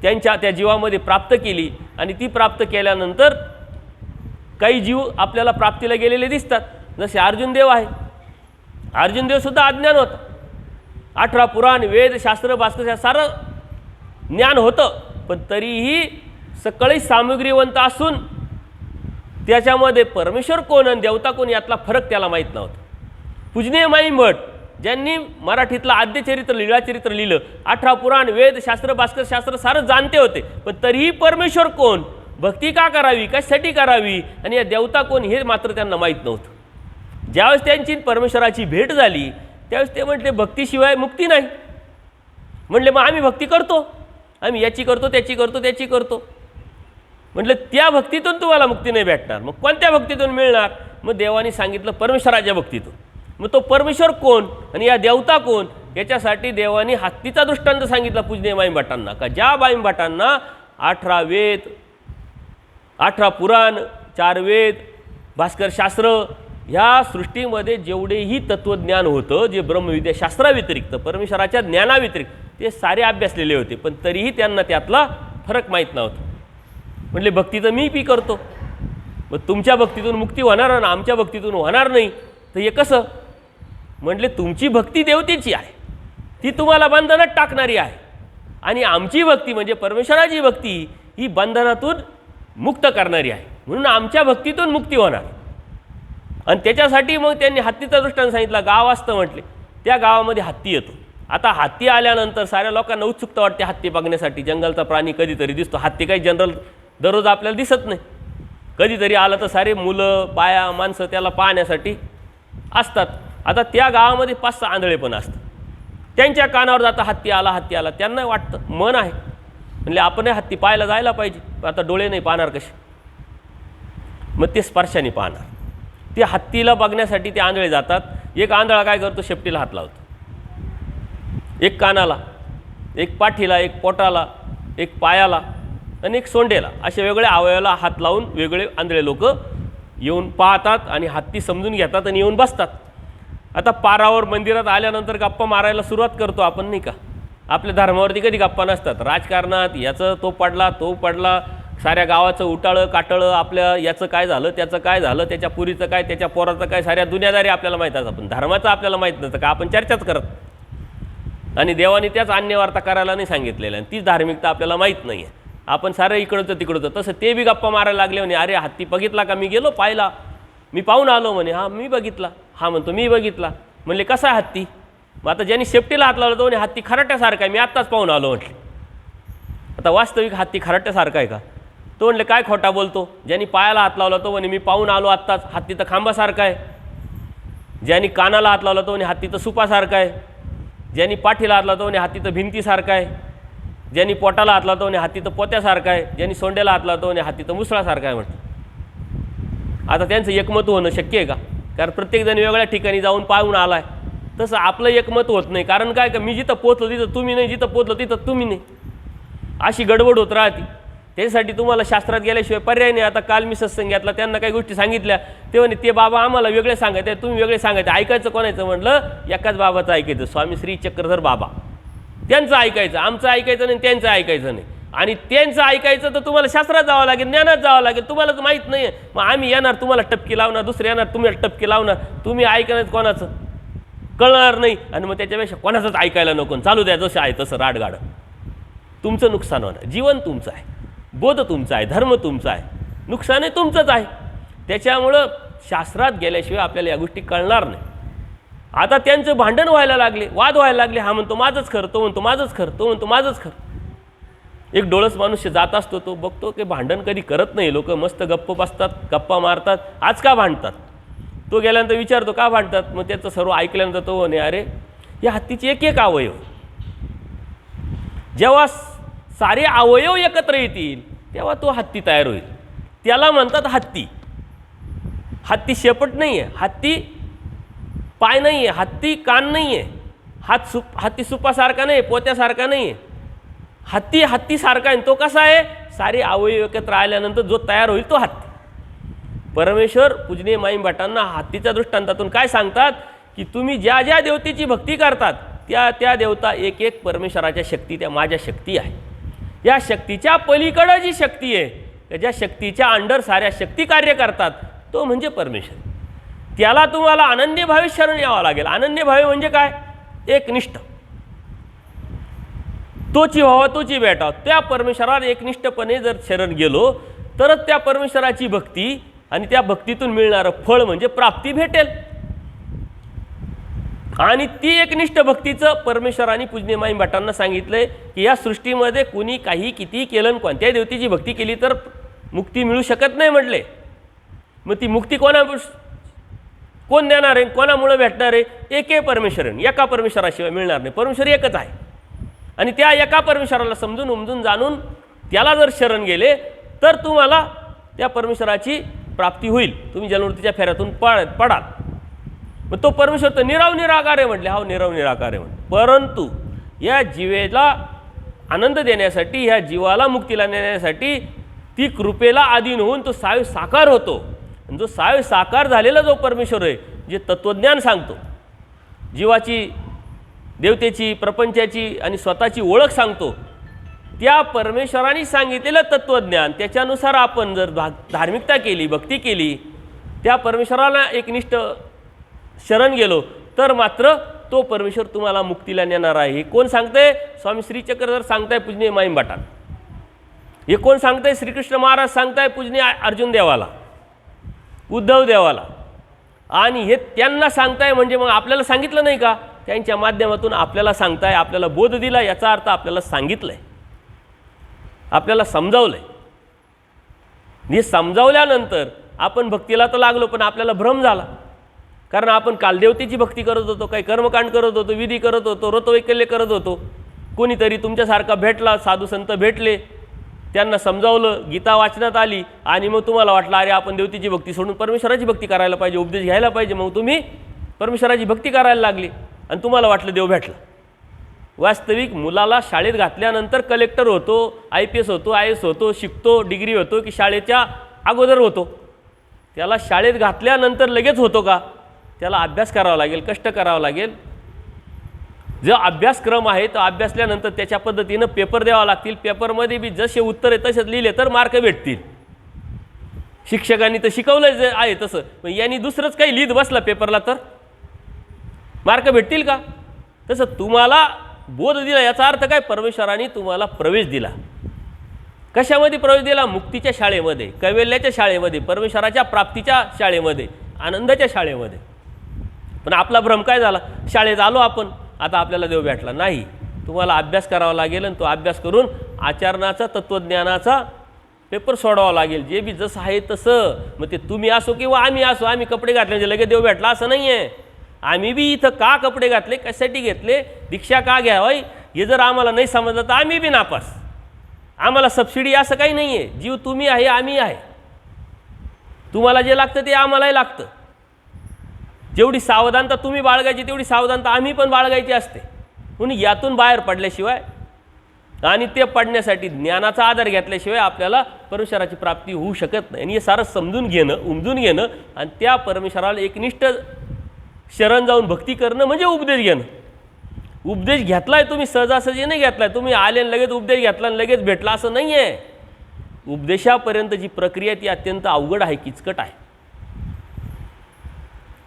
त्या जीवामध्ये प्राप्त केली. आणि ती प्राप्त केल्यानंतर काही जीव आपल्याला प्राप्तीला गेलेले दिसतात. जसे अर्जुन देव आहे. अर्जुन देव सुद्धा अज्ञान होता. 18 पुराण, वेद, शास्त्र, भास्कर सारं ज्ञान होतं, पण तरीही सगळी सामग्रीवंत असून त्याच्यामध्ये परमेश्वर कोण आणि देवता कोण यातला फरक त्याला माहीत नव्हता. पूजनीय माई भट ज्यांनी मराठीतलं आद्यचरित्र, लीळाचरित्र लिहिलं, 18 पुराण, वेद, शास्त्र, भास्कर शास्त्र सारं जाणते होते, पण तरीही परमेश्वर कोण, भक्ती का करावी, कशासाठी करावी आणि या देवता कोण हे मात्र त्यांना माहीत नव्हतं. ज्यावेळेस त्यांची परमेश्वराची भेट झाली त्यावेळेस ते म्हटले भक्तीशिवाय मुक्ती नाही. म्हटले मग आम्ही भक्ती करतो, आम्ही याची करतो, त्याची करतो, त्याची करतो. म्हटलं त्या भक्तीतून तुम्हाला मुक्ती नाही भेटणार. मग कोणत्या भक्तीतून मिळणार? मग देवाने सांगितलं परमेश्वराच्या भक्तीतून. मग तो परमेश्वर कोण आणि या देवता कोण याच्यासाठी देवाने हत्तीचा दृष्टांत सांगितला पूजनीय माईभटांना. का ज्या माईभटांना 18 वेद, 18 पुराण, 4 वेद, भास्कर शास्त्र ह्या सृष्टीमध्ये जेवढेही तत्त्वज्ञान होतं, जे ब्रह्मविद्या शास्त्राव्यतिरिक्त, परमेश्वराच्या ज्ञानाव्यतिरिक्त ते सारे अभ्यासलेले होते, पण तरीही त्यांना त्यातला फरक माहीत नव्हता. म्हटले भक्ती तर मी बी करतो, मग तुमच्या भक्तीतून मुक्ती होणार ना, आमच्या भक्तीतून होणार नाही, तर हे कसं? म्हटले तुमची भक्ती देवतेची आहे, ती तुम्हाला बंधनात टाकणारी आहे, आणि आमची भक्ती म्हणजे परमेश्वराची भक्ती ही बंधनातून मुक्त करणारी आहे, म्हणून आमच्या भक्तीतून मुक्ती होणार. आणि त्याच्यासाठी मग त्यांनी हत्तीचा दृष्टांत सांगितला. गाव असतं म्हटले, त्या गावामध्ये हत्ती येतो. आता हत्ती आल्यानंतर साऱ्या लोकांना उत्सुकता वाटते हत्ती बघण्यासाठी. जंगलचा प्राणी कधीतरी दिसतो, हत्ती काही जनरल दररोज आपल्याला दिसत नाही. कधीतरी आलं तर सारे मुलं, बाया, माणसं त्याला पाहण्यासाठी असतात. आता त्या गावामध्ये 5-6 आंधळे पण असतात. त्यांच्या कानावर जातं हत्ती आला, हत्ती आला. त्यांना वाटतं मन आहे, म्हणजे आपण हत्ती पाहायला जायला पाहिजे. आता डोळे नाही पाहणार कसे? मग ते स्पर्शाने पाहणार. ते हत्तीला बघण्यासाठी ते आंधळे जातात. एक आंधळा काय करतो? शेपटीला हात लावतो, एक कानाला, एक पाठीला, एक पोटाला, एक पायाला आणि एक सोंडेला, अशा वेगळ्या अवयवाला हात लावून वेगळे आंधळे लोक येऊन पाहतात आणि हत्ती समजून घेतात आणि येऊन बसतात. आता पारावर मंदिरात आल्यानंतर गप्पा मारायला सुरुवात करतो आपण, नाही का? आपल्या धर्मावरती कधी गप्पा नसतात. राजकारणात याचं तो पडला, तो पडला, साऱ्या गावाचं उटाळं काटळं, आपल्या याचं काय झालं, त्याचं काय झालं, त्याच्या पुरीचं काय, त्याच्या पोराचं काय, साऱ्या दुनियादारी आपल्याला माहीत असतं. पण धर्माचं आपल्याला माहीत नसतं का? आपण चर्चाच करत. आणि देवाने त्याच अन्यवार्ता करायला नाही सांगितलेलं, आणि तीच धार्मिकता आपल्याला माहीत नाही आहे. आपण सारं इकडचं तिकडचं. तसं ते बी गप्पा मारायला लागले म्हणे, अरे हत्ती बघितला का? मी गेलो पाहिला, मी पाहून आलो म्हणे. हा मी बघितला. हा म्हणतो मी बघितला. म्हणले कसा आहे हत्ती? मग आता ज्यांनी शेपटीला हात लावला तो म्हणे हत्ती खराट्यासारखा आहे, मी आत्ताच पाहून आलो म्हटले. आता वास्तविक हत्ती खराट्यासारखा आहे का? तो म्हणले काय खोटा बोलतो? ज्यांनी पायाला हात लावला तो म्हणे मी पाहून आलो आत्ताच, हत्ती तर खांबासारखा आहे. ज्यांनी कानाला हात लावला तो म्हणे हत्ती तर सुपासारखा आहे. ज्यांनी पाठीला हात लावला तो म्हणे हत्ती तर भिंतीसारखा आहे. ज्यांनी पोटाला हात लावला तो म्हणे हत्ती तर पोत्यासारखा आहे. ज्यांनी सोंड्याला हात लावला तो म्हणे हत्ती तर मुसळासारखा आहे म्हटलं. आता त्यांचं एकमत होणं शक्य आहे का? कारण प्रत्येकजण वेगळ्या ठिकाणी जाऊन पाहून आला आहे. तसं आपलं एकमत होत नाही. कारण काय का, मी जिथं पोचलो तिथं तुम्ही नाही, जिथं पोचलो तिथं तुम्ही नाही, अशी गडबड होत राहते. त्यासाठी तुम्हाला शास्त्रात गेल्याशिवाय पर्याय नाही. आता काल मी सत्संगातला त्यांना काही गोष्टी सांगितल्या, ते म्हणे ते बाबा आम्हाला वेगळे सांगायचे, तुम्ही वेगळे सांगायचे, ऐकायचं कोणाचं? म्हटलं एकाच बाबाचं ऐकायचं, स्वामी श्री चक्रधर बाबा. त्यांचं ऐकायचं, आमचं ऐकायचं नाही, त्यांचं ऐकायचं नाही. आणि त्यांचं ऐकायचं तर तुम्हाला शास्त्रात जावं लागेल, ज्ञानात जावं लागेल. तुम्हाला तर माहीत नाही आहे, मग आम्ही येणार तुम्हाला टपकी लावणार, दुसरे येणार तुम्ही टपकी लावणार, तुम्ही ऐकणार कोणाचं कळणार नाही. आणि मग त्याच्यापेक्षा कोणाचंच ऐकायला नको, चालू द्या जसं आहे तसं राडगाडं. तुमचं नुकसान होणार. जीवन तुमचं आहे, बोध तुमचा आहे, धर्म तुमचा आहे, नुकसान आहे तुमचंच आहे. त्याच्यामुळं शास्त्रात गेल्याशिवाय आपल्याला या गोष्टी कळणार नाही. आता त्यांचं भांडण व्हायला लागले, वाद व्हायला लागले. हा म्हणतो माझंच खरं, तो म्हणतो माझंच खरं, तो म्हणतो माझंच खरं. एक डोळस मनुष्य जात असतो, तो बघतो की भांडण कधी करत नाही, लोक मस्त गप्प बसतात, गप्पा मारतात. आज का भांडतात? तो गेल्यानंतर विचारतो का भांडतात. मग त्याचं सर्व ऐकल्यानंतर तो म्हणे अरे या हत्तीचे एक एक अवयव, जेव्हा सारे अवयव एकत्र येतील तेव्हा तो हत्ती तयार होईल. त्याला म्हणतात हत्ती. हत्ती शेपट नाही आहे, हत्ती पाय नाही आहे, हत्ती कान नाही आहे, हत्ती सुपासारखा नाही, पोत्यासारखा नाही आहे. हत्ती हत्तीसारखा आहे. तो कसा आहे? सारे अवयव एकत्र आल्यानंतर जो तयार होईल तो हत्ती. परमेश्वर पूजनीय माईम भटांना हत्तीच्या दृष्टांतातून काय सांगतात की तुम्ही ज्या ज्या देवतेची भक्ती करतात त्या त्या देवता एक एक परमेश्वराच्या शक्ती, त्या माझ्या शक्ती आहे. या शक्तीच्या पलीकडं जी शक्ती आहे, ज्या शक्तीच्या अंडर साऱ्या शक्ती कार्य करतात, तो म्हणजे परमेश्वर. त्याला तुम्हाला अनन्य भावे शरण यावं लागेल. अनन्य भावे म्हणजे काय? एकनिष्ठ. तोची व्हावा तोची भेटावं. त्या परमेश्वराला एकनिष्ठपणे जर शरण गेलो तरच त्या परमेश्वराची भक्ती आणि त्या भक्तीतून मिळणारं फळ म्हणजे प्राप्ती भेटेल. आणि ती एकनिष्ठ भक्तीचं परमेश्वराने पूजनीय माईम भटांना सांगितलंय की या सृष्टीमध्ये कुणी काही कितीही केलं, कोणत्याही देवतेची भक्ती केली तर मुक्ती मिळू शकत नाही म्हटले. मग ती मुक्ती कोण देणार आहे, कोणामुळे भेटणार आहे? एके परमेश्वर, एका परमेश्वराशिवाय मिळणार नाही. परमेश्वर एकच आहे. आणि त्या एका परमेश्वराला समजून उमजून जाणून त्याला जर शरण गेले तर तुम्हाला त्या परमेश्वराची प्राप्ती होईल. तुम्ही जन्ममृत्यूच्या फेऱ्यातून पडाल. मग तो परमेश्वर तर निराकार आहे म्हटले. हा निराकार आहे म्हटले. परंतु या जीवेला आनंद देण्यासाठी, ह्या जीवाला मुक्तीला नेण्यासाठी ती कृपेला अधीन होऊन तो साय साकार होतो. आणि जो साय साकार झालेला जो परमेश्वर आहे, जे तत्त्वज्ञान सांगतो, जीवाची, देवतेची, प्रपंचाची आणि स्वतःची ओळख सांगतो, त्या परमेश्वराने सांगितलेलं तत्त्वज्ञान त्याच्यानुसार आपण जर धार्मिकता केली, भक्ती केली, त्या परमेश्वराला एकनिष्ठ शरण गेलो तर मात्र तो परमेश्वर तुम्हाला मुक्तीला नेणार आहे. हे कोण सांगतंय? स्वामी श्रीचक्रधर सांगताय पूजनीय माईम भटांना. हे कोण सांगताय? श्रीकृष्ण महाराज सांगताय पूजनीय अर्जुन देवाला, उद्धव देवाला. आणि हे त्यांना सांगताय म्हणजे मग आपल्याला सांगितलं नाही का? त्यांच्या माध्यमातून आपल्याला सांगताय, आपल्याला बोध दिला. याचा अर्थ आपल्याला सांगितलंय, आपल्याला समजावलंय. हे समजावल्यानंतर आपण भक्तीला तर लागलो, पण आपल्याला भ्रम झाला. कारण आपण कालदेवतेची भक्ती करत होतो, काही कर्मकांड करत होतो, विधी करत होतो, व्रतवैकल्य करत होतो. कोणीतरी तुमच्यासारखा भेटला, साधू संत भेटले, त्यांना समजावलं, गीता वाचनात आली आणि मग तुम्हाला वाटलं अरे आपण देवतेची भक्ती सोडून परमेश्वराची भक्ती करायला पाहिजे, उपदेश घ्यायला पाहिजे. मग तुम्ही परमेश्वराची भक्ती करायला लागली आणि तुम्हाला वाटलं देव भेटला. वास्तविक मुलाला शाळेत घातल्यानंतर कलेक्टर होतो, IPS होतो, IAS होतो, शिकतो, डिग्री होतो की शाळेच्या अगोदर होतो? त्याला शाळेत घातल्यानंतर लगेच होतो का? त्याला अभ्यास करावा लागेल, कष्ट करावं लागेल. जो अभ्यासक्रम आहे तो अभ्यासल्यानंतर त्याच्या पद्धतीनं पेपर द्यावा लागतील. पेपरमध्ये बी जसे उत्तर आहे तसेच लिहिले तर मार्क भेटतील. शिक्षकांनी तर शिकवलं आहे तसं, पण यांनी दुसरंच काही लिहित बसला पेपरला तर मार्क भेटतील का? तसं तुम्हाला बोध दिला याचा अर्थ काय? परमेश्वराने तुम्हाला प्रवेश दिला. कशामध्ये प्रवेश दिला? मुक्तीच्या शाळेमध्ये, कैवल्याच्या शाळेमध्ये, परमेश्वराच्या प्राप्तीच्या शाळेमध्ये, आनंदाच्या शाळेमध्ये. पण आपला भ्रम काय झाला? शाळेत आलो आपण, आता आपल्याला देव भेटला नाही. तुम्हाला अभ्यास करावा लागेल आणि तो अभ्यास करून आचरणाचा, तत्त्वज्ञानाचा पेपर सोडावा लागेल. जे बी जसं आहे तसं. मग ते तुम्ही असो किंवा आम्ही असो, आम्ही कपडे घातले म्हणजे लगेच देव भेटला असं नाही आहे. आम्ही बी इथं का कपडे घातले, कशासाठी घेतले, दीक्षा का घ्यावी, हे जर आम्हाला नाही समजलं तर आम्ही बी नापास. आम्हाला सबसिडी असं काही नाही आहे. जीव तुम्ही आहे, आम्ही आहे. तुम्हाला जे लागतं ते आम्हालाही लागतं. जेवढी सावधानता तुम्ही बाळगायची तेवढी सावधानता आम्ही पण बाळगायची असते. म्हणून यातून बाहेर पडल्याशिवाय आणि ते पडण्यासाठी ज्ञानाचा आधार घेतल्याशिवाय आपल्याला परमेश्वराची प्राप्ती होऊ शकत नाही. आणि हे सारं समजून घेणं, उमजून घेणं आणि त्या परमेश्वराला एकनिष्ठ शरण जाऊन भक्ती करणं म्हणजे उपदेश घेणं. उपदेश घेतलाय तुम्ही, सहजासहजी नाही घेतलाय तुम्ही, आले आणि लगेच उपदेश घेतला आणि लगेच भेटला असं नाही आहे. उपदेशापर्यंत जी प्रक्रिया ती अत्यंत अवघड आहे, किचकट आहे.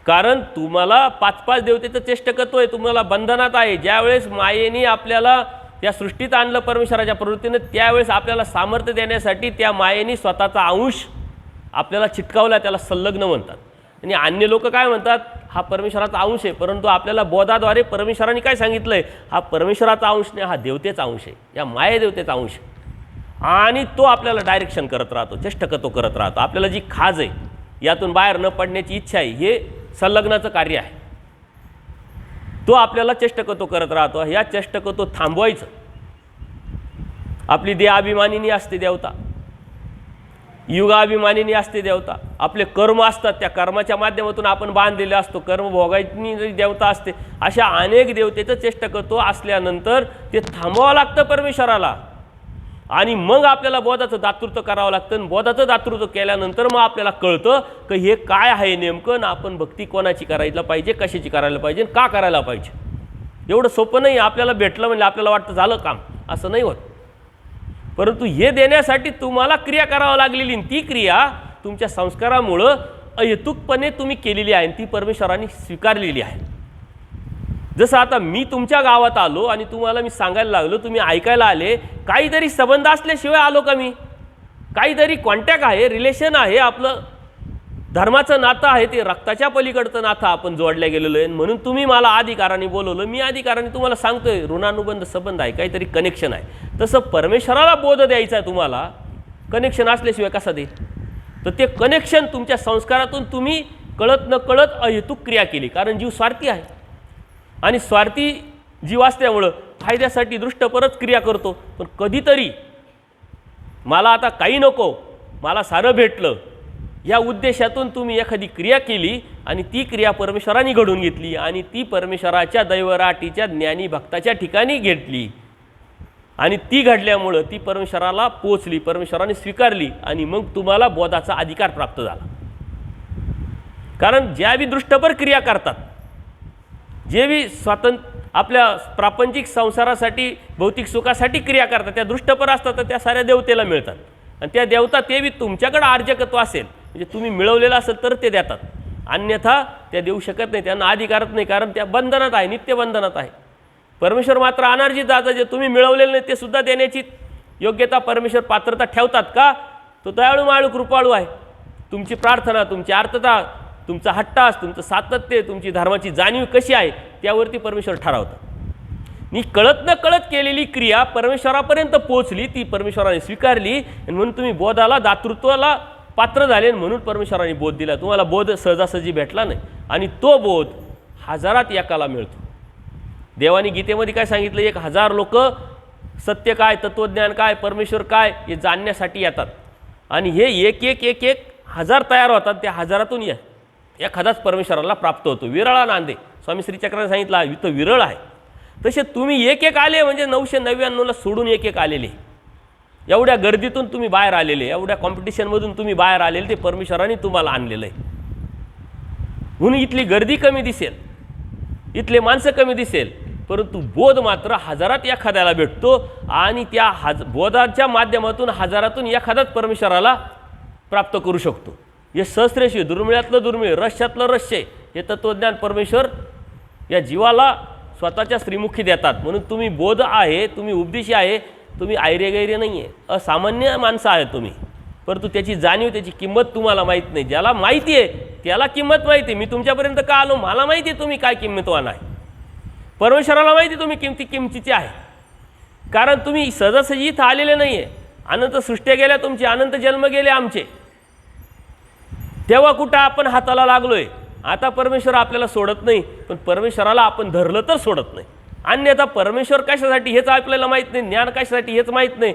कारण तुम्हाला 5-5 देवतेचं चेष्टकत्व आहे, तुम्हाला बंधनात आहे. ज्यावेळेस मायेने आपल्याला त्या सृष्टीत आणलं परमेश्वराच्या प्रवृत्तीनं, त्यावेळेस आपल्याला सामर्थ्य देण्यासाठी त्या मायेने स्वतःचा अंश आपल्याला चिटकावला, त्याला संलग्न म्हणतात. आणि अन्य लोक काय म्हणतात, हा परमेश्वराचा अंश आहे, परंतु आपल्याला बोधाद्वारे परमेश्वराने काय सांगितलं आहे, हा परमेश्वराचा अंश नाही, हा देवतेचा अंश आहे, या माये देवतेचा अंश. आणि तो आपल्याला डायरेक्शन करत राहतो, चेष्टकत्व करत राहतो. आपल्याला जी खाज आहे, यातून बाहेर न पडण्याची इच्छा आहे, हे संलग्नाचं कार्य आहे. तो आपल्याला चेष्टकत्व करत राहतो. या चेष्टकत्व थांबवायचं. आपली देहाभिमानीनी असते देवता, युगाभिमानीनी असते देवता, आपले कर्म असतात, त्या कर्माच्या माध्यमातून आपण बांधलेले असतो, कर्म भोगायची देवता असते. अशा अनेक देवतेचं चेष्टकत्व असल्यानंतर ते थांबवावं लागतं परमेश्वराला. आणि मग आपल्याला बोधाचं दातृत्व करावं लागतं. आणि बोधाचं दातृत्व केल्यानंतर मग आपल्याला कळतं की हे काय आहे नेमकं, ना आपण भक्ती कोणाची करायला पाहिजे, कशाची करायला पाहिजे, का करायला पाहिजे. एवढं सोपं नाही. आपल्याला भेटलं म्हणजे आपल्याला वाटतं झालं काम, असं नाही होत. परंतु हे देण्यासाठी तुम्हाला क्रिया करावं लागलेली, ती क्रिया तुमच्या संस्कारामुळं अहेतुकपणे तुम्ही केलेली आहे, ती परमेश्वराने स्वीकारलेली आहे. जसं आता मी तुमच्या गावात आलो आणि तुम्हाला मी सांगायला लागलो, तुम्ही ऐकायला आले, काहीतरी संबंध असल्याशिवाय आलो का मी? काहीतरी कॉन्टॅक्ट आहे, रिलेशन आहे, आपलं धर्माचं नातं आहे, ते रक्ताच्या पलीकडचं नातं आपण जोडल्या गेलेलो आहे. म्हणून तुम्ही मला अधिकाराने बोलवलं, मी अधिकाराने तुम्हाला सांगतोय, ऋणानुबंध संबंध आहे, काहीतरी कनेक्शन आहे. तसं परमेश्वराला बोध द्यायचा आहे तुम्हाला, कनेक्शन असल्याशिवाय कसा दे? तर ते कनेक्शन तुमच्या संस्कारातून तुम्ही कळत न कळत अहेतुक क्रिया केली. कारण जीव स्वार्थी आहे आणि स्वार्थी जीव असल्यामुळं फायद्यासाठी दृष्टपरच क्रिया करतो. पण कधीतरी मला आता काही नको, मला सारं भेटलं, या उद्देशातून तुम्ही एखादी क्रिया केली आणि ती क्रिया परमेश्वराने घडून घेतली आणि ती परमेश्वराच्या दैवराटीच्या ज्ञानी भक्ताच्या ठिकाणी घेतली आणि ती घडल्यामुळं ती परमेश्वराला पोचली, परमेश्वराने स्वीकारली आणि मग तुम्हाला बोधाचा अधिकार प्राप्त झाला. कारण ज्या बी दृष्टपर क्रिया करतात, जे बी आपल्या प्रापंचिक संसारासाठी, भौतिक सुखासाठी क्रिया करतात, त्या दृष्टपर असतात, तर त्या साऱ्या देवतेला मिळतात. आणि त्या देवता ते बी तुमच्याकडे अर्जकत्व असेल, म्हणजे तुम्ही मिळवलेलं असेल तर ते देतात, अन्यथा त्या देऊ शकत नाही, त्यांना अधिकारच नाही. कारण त्या बंधनात आहे, नित्य बंधनात आहे. परमेश्वर मात्र अनार्जित दाता, जे तुम्ही मिळवलेलं नाही ते सुद्धा देण्याची योग्यता परमेश्वर पात्रता ठेवतात. का? तो दयाळू माळू कृपाळू आहे. तुमची प्रार्थना, तुमची आर्तता, तुमचा हट्टास, तुमचं सातत्य, तुमची धर्माची जाणीव कशी आहे त्यावरती परमेश्वर ठरवतात. मी कळत न कळत केलेली क्रिया परमेश्वरापर्यंत पोहोचली, ती परमेश्वराने स्वीकारली आणि म्हणून तुम्ही बोधाला, दातृत्वाला पात्र झाले. म्हणून परमेश्वराने बोध दिला. तुम्हाला बोध सहजासहजी भेटला नाही आणि तो बोध हजारात एकाला मिळतो. देवाने गीतेमध्ये काय सांगितलं, 1000 लोक सत्य काय, तत्वज्ञान काय, परमेश्वर काय हे जाणण्यासाठी येतात आणि हे एक हजार तयार होतात. त्या हजारातून एखादाच परमेश्वराला प्राप्त होतो. विरळा नांदे, स्वामी श्री चक्राने सांगितलं इथं विरळ आहे. तसे तुम्ही एक आले म्हणजे 999ला सोडून एक आलेले. एवढ्या गर्दीतून तुम्ही बाहेर आलेले, एवढ्या कॉम्पिटिशनमधून तुम्ही बाहेर आलेले, ते परमेश्वराने तुम्हाला आणलेलं आहे. म्हणून इथली गर्दी कमी दिसेल, इथले माणसं कमी दिसेल, परंतु बोध मात्र हजारात एखाद्याला भेटतो आणि त्या बोधाच्या माध्यमातून हजारातून एखादाच परमेश्वराला प्राप्त करू शकतो. हे सहस्रेशी दुर्मिळातलं दुर्मिळ, रहस्यातलं रहस्य, हे तत्वज्ञान परमेश्वर या जीवाला स्वतःच्या श्रीमुखी देतात. म्हणून तुम्ही बोध आहे, तुम्ही उपदेशी आहे, तुम्ही आयरे गैरे नाही आहे, असामान्य माणसं आहे तुम्ही. परंतु त्याची जाणीव, त्याची किंमत तुम्हाला माहीत नाही. ज्याला माहिती आहे त्याला किंमत माहिती आहे. मी तुमच्यापर्यंत का आलो, मला माहिती आहे तुम्ही काय किंमतवान आहे. परमेश्वराला माहिती तुम्ही किमतीचे आहे. कारण तुम्ही सहजासहजी इथं आलेले नाही आहे. अनंत सृष्ट्या गेल्या तुमचे, अनंत जन्म गेले आमचे, तेव्हा कुठं आपण हाताला लागलोय. आता परमेश्वर आपल्याला सोडत नाही, पण परमेश्वराला आपण धरलं तर सोडत नाही. अन्यथा परमेश्वर कशासाठी हेच आपल्याला माहीत नाही, ज्ञान कशासाठी हेच माहीत नाही,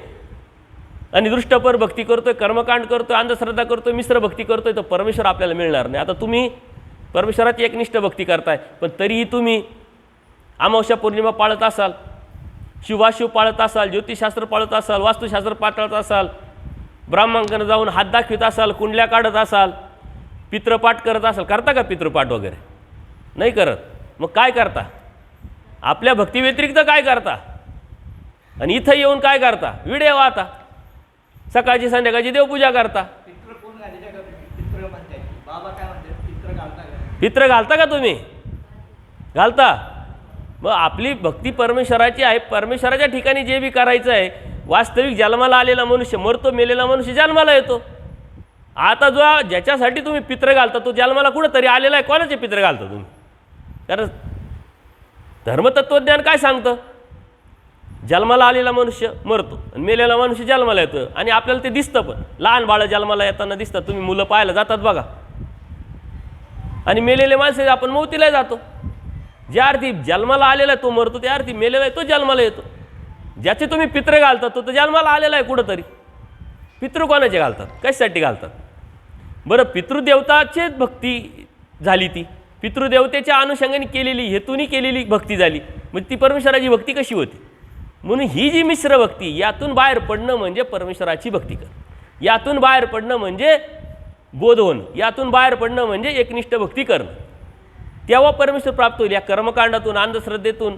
आणि दृष्टपर भक्ती करतोय, कर्मकांड करतोय, अंधश्रद्धा करतोय, मिश्र भक्ती करतोय, तर परमेश्वर आपल्याला मिळणार नाही. आता तुम्ही परमेश्वराची एकनिष्ठ भक्ती करताय, पण तरीही तुम्ही अमावस्या पौर्णिमा पाळत असाल, शुभाशुभ पाळत असाल, ज्योतिषशास्त्र पाळत असाल, वास्तुशास्त्र पाळत असाल, ब्राह्मणांकडे जाऊन हात दाखवित असाल, कुंडल्या काढत असाल, पितृपाठ करत असाल. करता का पितृपाठ वगैरे? नाही करत. मग काय करता? आपल्या भक्ती व्यतिरिक्त काय करता आणि इथं येऊन काय करता? विडे वाहता, सकाळची संध्याकाळची देवपूजा करता. पित्र घालता का तुम्ही? घालता. मग आपली भक्ती परमेश्वराची आहे. परमेश्वराच्या ठिकाणी जे बी करायचं आहे, वास्तविक जन्माला आलेला मनुष्य मरतो, मेलेला मनुष्य जन्माला येतो. आता जो ज्याच्यासाठी तुम्ही पित्र घालता तो जन्माला कुठंतरी आलेला आहे. कोणाचे पित्र घालता तुम्ही? कारण धर्मतत्वज्ञान काय सांगतं? जन्माला आलेला मनुष्य मरतो आणि मेलेला मनुष्य जन्माला येतो. आणि आपल्याला ते दिसतं पण. लहान बाळं जन्माला येताना दिसतात. तुम्ही मुलं पाहायला जातात बघा. आणि मेलेले माणसं आपण मौतीला जातो. ज्या अर्थी जन्माला आलेला आहे तो मरतो, त्या अर्थी मेलेला आहे तो जन्माला येतो. ज्याचे तुम्ही पित्र घालता तो जन्माला आलेला आहे कुठंतरी. पितृ कोणाचे घालतात? कशासाठी घालतात? बरं, पितृदेवताचीच भक्ती झाली ती. पितृदेवतेच्या अनुषंगाने केलेली, हेतूनी केलेली भक्ती झाली. मग ती परमेश्वराची भक्ती कशी होती? म्हणून ही जी मिश्र भक्ती, यातून बाहेर पडणं म्हणजे परमेश्वराची भक्ती कर. यातून बाहेर पडणं म्हणजे बोध होणं. यातून बाहेर पडणं म्हणजे एकनिष्ठ भक्ती करणं. तेव्हा परमेश्वर प्राप्त होईल. या कर्मकांडातून, अंधश्रद्धेतून,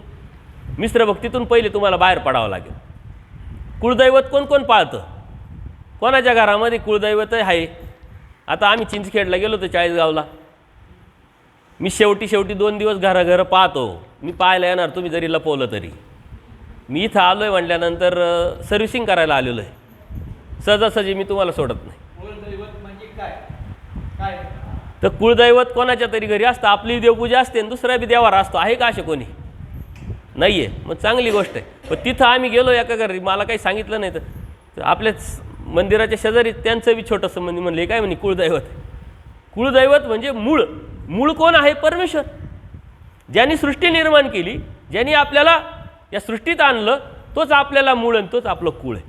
मिश्र भक्तीतून पहिले तुम्हाला बाहेर पडावं लागेल. कुळदैवत कोण कोण पाळतं? कोणाच्या घरामध्ये कुळदैवत आहे? आता आम्ही चिंचखेडला गेलो होतो, चाळीसगावला. मी शेवटी 2 दिवस घरं पाहतो. मी पाहायला येणार तुम्ही जरी लपवलं तरी. मी इथं आलो आहे म्हटल्यानंतर सर्व्हिसिंग करायला आलेलो आहे. सहजासहजी मी तुम्हाला सोडत नाही. तर कुळदैवत कोणाच्या तरी घरी असतं. आपली देवपूजा असते आणि दुसरा बी देवारा असतो. आहे का असे कोणी? नाही आहे. मग चांगली गोष्ट आहे. पण तिथं आम्ही गेलो एका घरी, मला काही सांगितलं नाही. तर आपल्याच मंदिराच्या शेजारी त्यांचं बी छोटंसं मंदिर. म्हणले काय म्हणे? कुळदैवत. कुळदैवत म्हणजे मूळ. मूळ कोण आहे? परमेश्वर. ज्यांनी सृष्टी निर्माण केली, ज्यांनी आपल्याला या सृष्टीत आणलं, तोच आपल्याला मूळ आणि तोच आपलं कुळ आहे.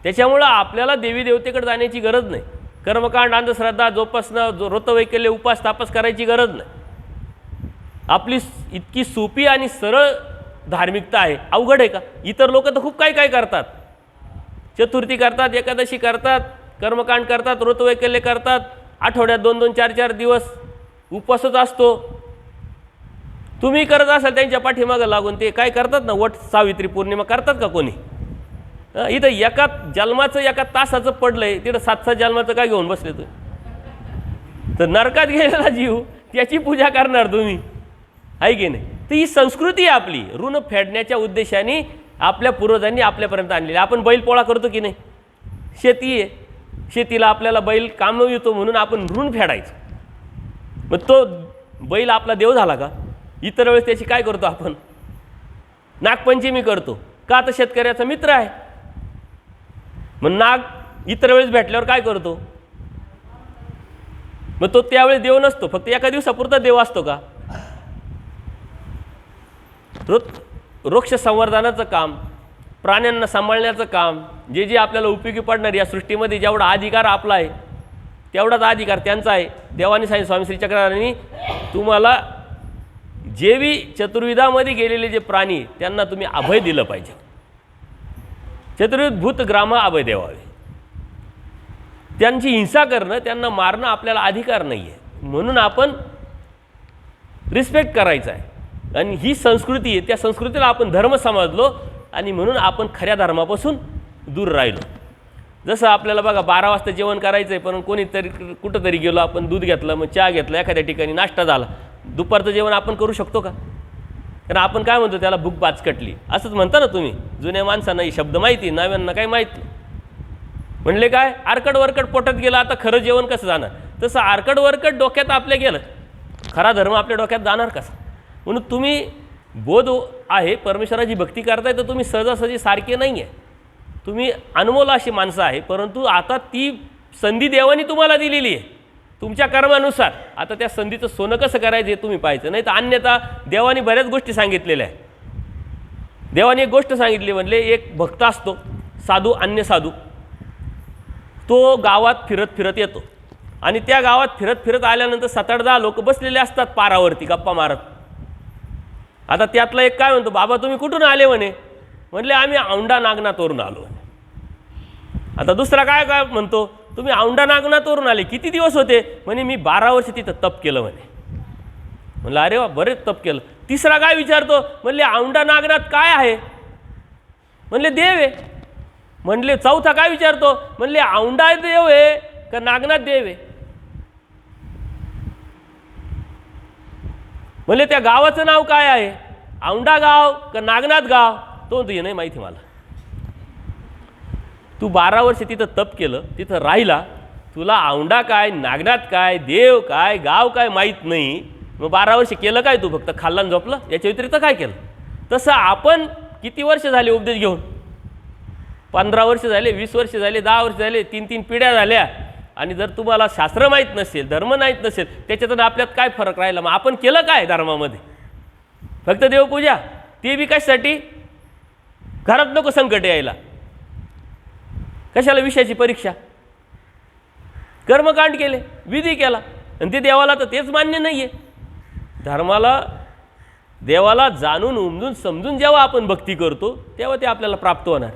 त्याच्यामुळं आपल्याला देवी देवतेकडे जाण्याची गरज नाही. कर्मकांड, अंधश्रद्धा, जोपासना, व्रतवैकल्य, उपास तापस करायची गरज नाही. आपली इतकी सोपी आणि सरळ धार्मिकता आहे. अवघड आहे का? इतर लोक तर खूप काय करतात. चतुर्थी करतात, एकादशी करतात, कर्मकांड करतात, व्रतवैकल्य करतात, आठवड्यात 2-2, 4-4 दिवस उपवासच असतो. तुम्ही करत असाल त्यांच्या पाठीमागं लागून. ते काय करतात ना, वट सावित्री पौर्णिमा करतात का कोणी? इथं एका जन्माचं, एका तासाचं पडलंय, तिथं 7-7 जन्माचं काय घेऊन बसले तुम्ही? तर नरकात गेलेला जीव त्याची पूजा करणार तुम्ही, आहे की नाही? तर ही संस्कृती आहे आपली. ऋण फेडण्याच्या उद्देशाने आपल्या पूर्वजांनी आपल्यापर्यंत आणलेली. आपण बैलपोळा करतो की नाही? शेती आहे, शेतीला आपल्याला बैल कामं येतो म्हणून आपण ऋण फेडायचं. मग तो बैल आपला देव झाला का? इतर वेळेस त्याची काय करतो आपण? नागपंचमी करतो का? तर शेतकऱ्याचा मित्र आहे. मग नाग इतर वेळेस भेटल्यावर काय करतो? मग तो त्यावेळेस देव नसतो, फक्त एका दिवसापुरता देव असतो का? वृक्ष संवर्धनाचं काम, प्राण्यांना सांभाळण्याचं काम, जे आपल्याला उपयोगी पडणार, या सृष्टीमध्ये जेवढा अधिकार आपला आहे तेवढाच अधिकार त्यांचा आहे. देवानी सांगितलं, स्वामी श्री चक्रधारींनी, तुम्हाला जे बी चतुर्विधामध्ये गेलेले जे प्राणी त्यांना तुम्ही अभय दिलं पाहिजे. चतुर्विध भूत ग्राम अभय द्यावे. त्यांची हिंसा करणं, त्यांना मारणं आपल्याला अधिकार नाही आहे. म्हणून आपण रिस्पेक्ट करायचा आहे. आणि ही संस्कृती आहे, त्या संस्कृतीला आपण धर्म समजलो आणि म्हणून आपण खऱ्या धर्मापासून दूर राहिलो. जसं आपल्याला बघा 12 वाजता जेवण करायचं आहे, पण कोणीतरी कुठंतरी गेलो, आपण दूध घेतलं, मग चहा घेतला, एखाद्या ठिकाणी नाश्ता झाला. दुपारचं जेवण आपण करू शकतो का? कारण आपण काय म्हणतो त्याला, भूक बाचकटली असंच म्हणता ना तुम्ही. जुन्या माणसांना ही शब्द माहिती, नव्यांना काही माहीत नाही. म्हणले काय, आरकड वरकड पोटात गेलं, आता खरं जेवण कसं जाणार? तसं आरकड वरकड डोक्यात आपल्या गेलं, खरा धर्म आपल्या डोक्यात जाणार कसा? म्हणून तुम्ही बोध आहे, परमेश्वराची भक्ती करताय, तर तुम्ही सहजासहजी सारखे नाही आहे. तुम्ही अनमोल अशी माणसं आहे. परंतु आता ती संधी देवानी तुम्हाला दिलेली आहे तुमच्या कर्मानुसार. आता त्या संधीचं सोनं कसं करायचं हे तुम्ही पाहायचं. नाही तर अन्यथा देवानी बऱ्याच गोष्टी सांगितलेल्या आहे. देवानी एक गोष्ट सांगितली, म्हणले एक भक्त असतो, साधू, अन्य साधू, तो गावात फिरत फिरत येतो आणि त्या गावात फिरत फिरत आल्यानंतर 7-8-10 लोक बसलेले असतात पारावरती गप्पा मारत. आता त्यातला एक काय म्हणतो, बाबा तुम्ही कुठून आले म्हणे? म्हणले आम्ही औंढा नागनाथवरून आलो. आता दुसरा काय काय म्हणतो, तुम्ही औंढा नागनाथवरून आले, किती दिवस होते? म्हणे मी 12 वर्ष तिथं तप केलं म्हणे. म्हणलं अरे वा, बरेच तप केलं. तिसरा काय विचारतो, म्हणले औंढा नागनाथ काय आहे, म्हणले देव आहे. म्हणले चौथा काय विचारतो, म्हणले औंढा देव आहे का नागनाथ देव आहे. म्हणले त्या गावाचं नाव काय आहे, औंढा गाव का नागनाथ गाव. तो म्हणतो हे नाही माहिती मला. तू 12 वर्ष तिथं तप केलं, तिथं राहिला, तुला औंढा काय, नागनाथ काय, देव काय, गाव काय माहीत नाही. मग 12 वर्ष केलं काय तू, फक्त खाल्ला आणि झोपलं, याच्या व्यतिरिक्त काय केलं. तसं आपण किती वर्ष झाले उपदेश घेऊन, 15 वर्ष झाले, 20 वर्ष झाले, 10 वर्ष झाले, 3 पिढ्या झाल्या. आणि जर तुम्हाला शास्त्र माहीत नसेल, धर्म माहीत नसेल, त्याच्यातून आपल्यात काय फरक राहिला. मग आपण केलं काय धर्मामध्ये, फक्त देवपूजा, ते बी कशासाठी, घरात नको संकट यायला, कशाला विषयाची परीक्षा. कर्मकांड केले, विधी केला, आणि ते देवाला तर तेच मान्य नाही आहे. धर्माला, देवाला जाणून उमजून समजून जेव्हा आपण भक्ती करतो तेव्हा ते आपल्याला प्राप्त होणार.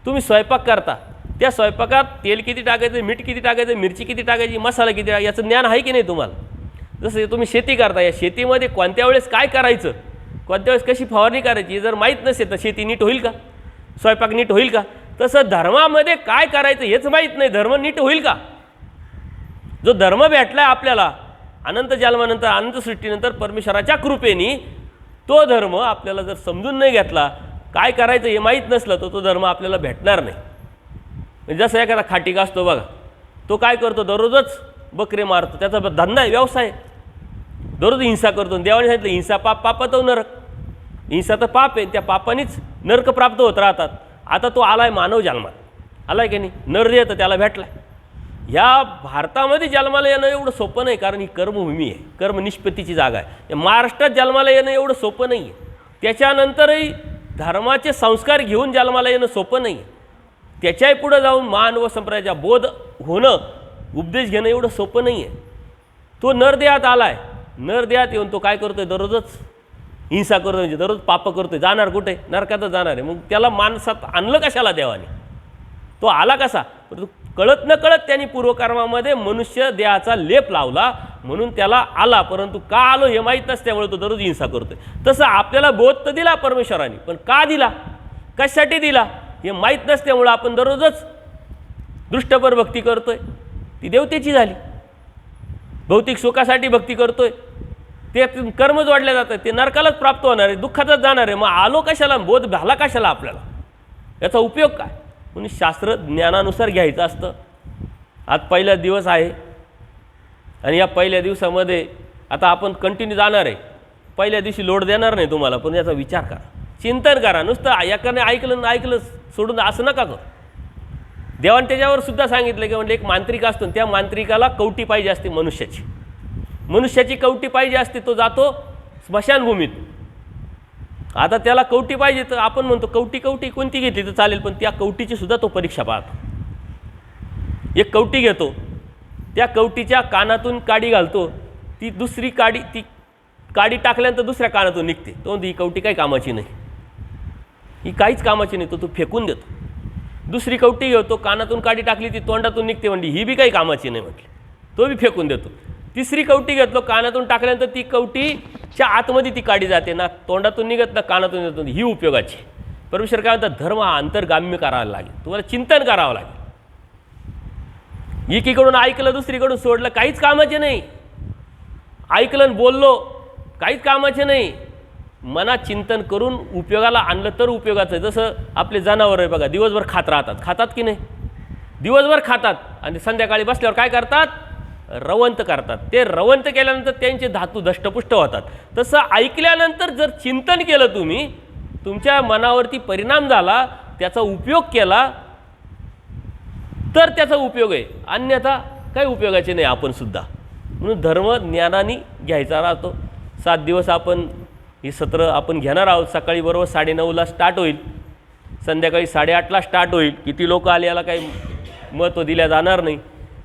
तुम्ही स्वयंपाक करता, त्या स्वयंपाकात तेल किती टाकायचं, मीठ किती टाकायचं, मिरची किती टाकायची, मसाला किती टाकायचा, याचं ज्ञान आहे की नाही तुम्हाला. जसं तुम्ही शेती करता, या शेतीमध्ये कोणत्या वेळेस काय करायचं, कोणत्या वेळेस कशी फवारणी करायची, जर माहीत नसेल तर शेती नीट होईल का, स्वयंपाक नीट होईल का. तसं धर्मामध्ये काय करायचं हेच माहीत नाही, धर्म नीट होईल का. जो धर्म भेटला आपल्याला अनंत जन्मानंतर, अनंत सृष्टीनंतर परमेश्वराच्या कृपेने, तो धर्म आपल्याला जर समजून नाही घेतला, काय करायचं हे माहीत नसलं, तर तो धर्म आपल्याला भेटणार नाही. म्हणजे जसं एखादा खाटीक असतो बघा, तो काय करतो, दररोजच बकरे मारतो, त्याचा धंदा आहे, व्यवसाय, दररोज हिंसा करतो. देवाने सांगितलं हिंसा पाप, पापातो नरक. हिंसा तर पाप आहे, त्या पापानेच नरक प्राप्त होत राहतात. आता तो आलाय मानव जन्मात, आलाय की नाही, नर तर त्याला भेटलाय. ह्या भारतामध्ये जन्माला येणं एवढं सोपं नाही, कारण ही कर्मभूमी आहे, कर्मनिष्पत्तीची जागा आहे. या महाराष्ट्रात जन्माला येणं एवढं सोपं नाही आहे. त्याच्यानंतरही धर्माचे संस्कार घेऊन जन्माला येणं सोपं नाही आहे. त्याच्याही पुढं जाऊन मानव संप्रदायाचा बोध होणं, उपदेश घेणं एवढं सोपं नाही आहे. तो नरदेहात आला आहे, नरदेहात येऊन तो काय करतोय, दररोजच हिंसा करतोय, म्हणजे दररोज पाप करतोय. जाणार कुठे, नरकातच जाणार आहे. मग त्याला माणसात आणलं कशाला देवाने, तो आला कसा, परंतु कळत न कळत त्यांनी पूर्वकर्मामध्ये मनुष्य देहाचा लेप लावला, म्हणून त्याला आला. परंतु का आलो हे माहीत नसल्यामुळे तो दररोज हिंसा करतोय. तसं आपल्याला बोध तर दिला परमेश्वराने, पण का दिला, कशासाठी दिला हे माहीत नसल्यामुळं आपण दररोजच दृष्टपर भक्ती करतोय. ती देवतेची झाली. भौतिक सुखासाठी भक्ती करतोय, ते कर्म जोडल्या जातात, ते नरकालाच प्राप्त होणार आहे, दुःखातच जाणार आहे. मग आलो कशाला, बोध झाला कशाला आपल्याला, याचा उपयोग काय. म्हणून शास्त्र ज्ञानानुसार घ्यायचं असतं. आज पहिला दिवस आहे आणि या पहिल्या दिवसामध्ये आता आपण कंटिन्यू जाणार आहे. पहिल्या दिवशी लोड देणार नाही तुम्हाला, पण याचा विचार करा, चिंतन करा. नुसतं याकडे ऐकलं सोडून असं नका करू. देवाने त्याच्यावर सुद्धा सांगितलं की म्हणजे एक मांत्रिक असतो, त्या मांत्रिकाला कवटी पाहिजे असते, मनुष्याची कवटी पाहिजे असते. तो जातो स्मशानभूमीत. आता त्याला कवटी पाहिजे, तर आपण म्हणतो कवटी कोणती घेतली तर चालेल, पण त्या कवटीची सुद्धा तो परीक्षा पाहतो. एक कवटी घेतो, त्या कवटीच्या कानातून काडी घालतो, ती दुसरी काडी, ती काडी टाकल्यानंतर दुसऱ्या कानातून निघते. तो म्हणतो ही कवटी काही कामाची नाही, ही काहीच कामाची नाही, तो फेकून देतो. दुसरी कवटी घेतो, कानातून काडी टाकली, ती तोंडातून निघते, म्हणजे ही बी काही कामाची नाही म्हटली, तो बी फेकून देतो. तिसरी कवटी घेतलो, कानातून टाकल्यानंतर ती कवटीच्या आतमध्ये ती काडी जाते, ना तोंडातून निघत ना कानातून येत, ही उपयोगाची. परमेश्वर काय म्हणतात, धर्म हा अंतर्गाम्य करावा लागेल, तुम्हाला चिंतन करावं लागेल. एकीकडून ऐकलं, दुसरीकडून सोडलं, काहीच कामाचे नाही. ऐकलं आणि बोललो, काहीच कामाचे नाही. मनात चिंतन करून उपयोगाला आणलं तर उपयोगाचं आहे. जसं आपले जनावर आहे बघा, दिवसभर खातात की नाही, दिवसभर खातात आणि संध्याकाळी बसल्यावर काय करतात, रवंत करतात. ते रवंत केल्यानंतर त्यांचे धातू दष्टपुष्ट होतात. तसं ऐकल्यानंतर जर चिंतन केलं तुम्ही, तुमच्या मनावरती परिणाम झाला, त्याचा उपयोग केला, तर त्याचा उपयोग आहे, अन्यथा काही उपयोगाचे नाही आपण सुद्धा. म्हणून धर्म ज्ञानाने घ्यायचा राहतो. 7 दिवस आपण ही सत्र आपण घेणार आहोत. सकाळी बरोबर 9:30ला स्टार्ट होईल, संध्याकाळी 8:30ला स्टार्ट होईल. किती लोक आले याला काही महत्त्व दिल्या जाणार नाही.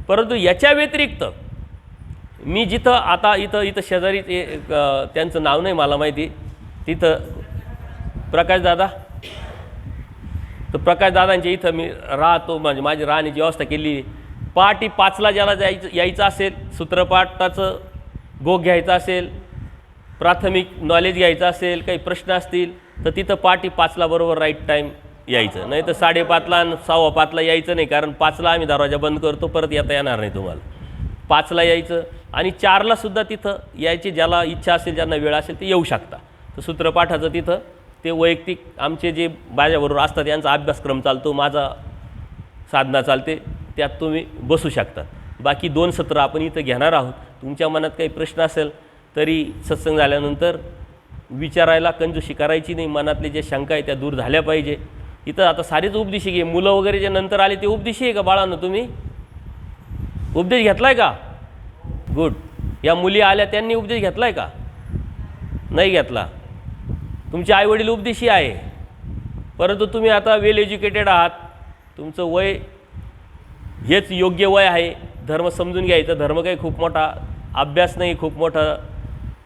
परंतु याच्या व्यतिरिक्त मी जिथं आता इथं शेजारी त्यांचं नाव नाही मला माहिती, तिथं प्रकाशदादा, तर प्रकाशदादांच्या इथं मी राहतो, म्हणजे माझी राहण्याची व्यवस्था केली. पहाटे 5ला ज्याला यायचं असेल, सूत्रपाठाचं भोग घ्यायचा असेल, प्राथमिक नॉलेज घ्यायचं असेल, काही प्रश्न असतील तर तिथं पहाटे 5ला बरोबर राईट टाईम यायचं, नाही तर 5:30ला 5:15ला यायचं नाही, कारण 5ला आम्ही दरवाजा बंद करतो, परत येता येणार नाही तुम्हाला. 5ला यायचं आणि 4ला सुद्धा तिथं यायची, ज्याला इच्छा असेल, ज्यांना वेळ असेल ते येऊ शकता. तर सूत्रपाठाचं तिथं ते वैयक्तिक आमचे जे माझ्याबरोबर असतात यांचा अभ्यासक्रम चालतो, माझा साधना चालते, त्यात तुम्ही बसू शकता. बाकी 2 सत्र आपण इथं घेणार आहोत. तुमच्या मनात काही प्रश्न असेल तरी सत्संग झाल्यानंतर विचारायला कंजूशी करायची नाही. मनातले जे शंका आहे त्या दूर झाल्या पाहिजे. इथं आता सारेच उपदेशी घे, मुलं वगैरे जे नंतर आले ते उपदेशी आहे का बाळांनो? तुम्ही उपदेश घेतला आहे का? गुड. या मुली आल्या त्यांनी उपदेश घेतला आहे का? नाही घेतला. तुमचे आईवडील उपदेशी आहे, परंतु तुम्ही आता वेल एज्युकेटेड आहात, तुमचं वय हेच योग्य वय आहे धर्म समजून घ्यायचं. धर्म काही खूप मोठा अभ्यास नाही, खूप मोठं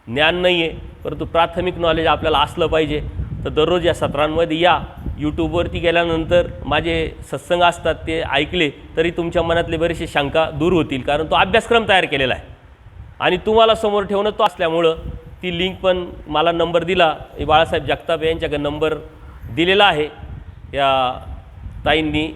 ज्ञान नाही आहे, परंतु प्राथमिक नॉलेज आपल्याला असलं पाहिजे. तर दररोज या सत्रांमध्ये या. यूट्यूबवरती गेल्यानंतर माझे सत्संग असतात ते ऐकले तरी तुमच्या मनातले बरेचसे शंका दूर होतील, कारण तो अभ्यासक्रम तयार केलेला आहे आणि तुम्हाला समोर ठेवणं तो असल्यामुळं ती लिंक पण मला नंबर दिला, बाळासाहेब जगताप यांच्याकडे नंबर दिलेला आहे या ताईंनी.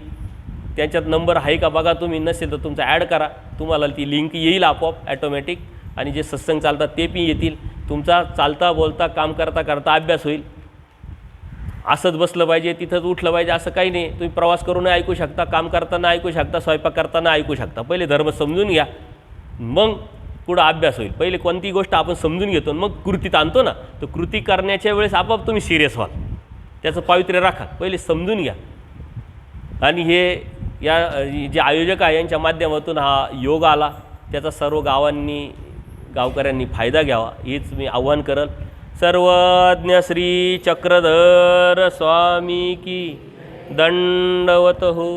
त्यांच्यात नंबर आहे का बघा तुम्ही, नसेल तर तुमचा ॲड करा, तुम्हाला ती लिंक येईल आपोआप ॲटोमॅटिक, आणि जे सत्संग चालतात ते पण येतील. तुमचा चालता बोलता काम करता करता अभ्यास होईल. असंच बसलं पाहिजे, तिथंच उठलं पाहिजे असं काही नाही. तुम्ही प्रवास करून ऐकू शकता, काम करताना ऐकू शकता, स्वयंपाक करताना ऐकू शकता. पहिले धर्म समजून घ्या, मग पुढं अभ्यास होईल. पहिले कोणती गोष्ट आपण समजून घेतो मग कृतीत आणतो ना, तर कृती करण्याच्या वेळेस आपोआप तुम्ही सिरियस व्हाल. त्याचं पावित्र्य राखा, पहिले समजून घ्या. आणि हे या जे आयोजक आहे यांच्या माध्यमातून हा योग आला, त्याचा सर्व गावकऱ्यांनी फायदा घ्यावा हेच मी आव्हान करल. सर्वज्ञ श्री चक्रधर स्वामी की दंडवत हो.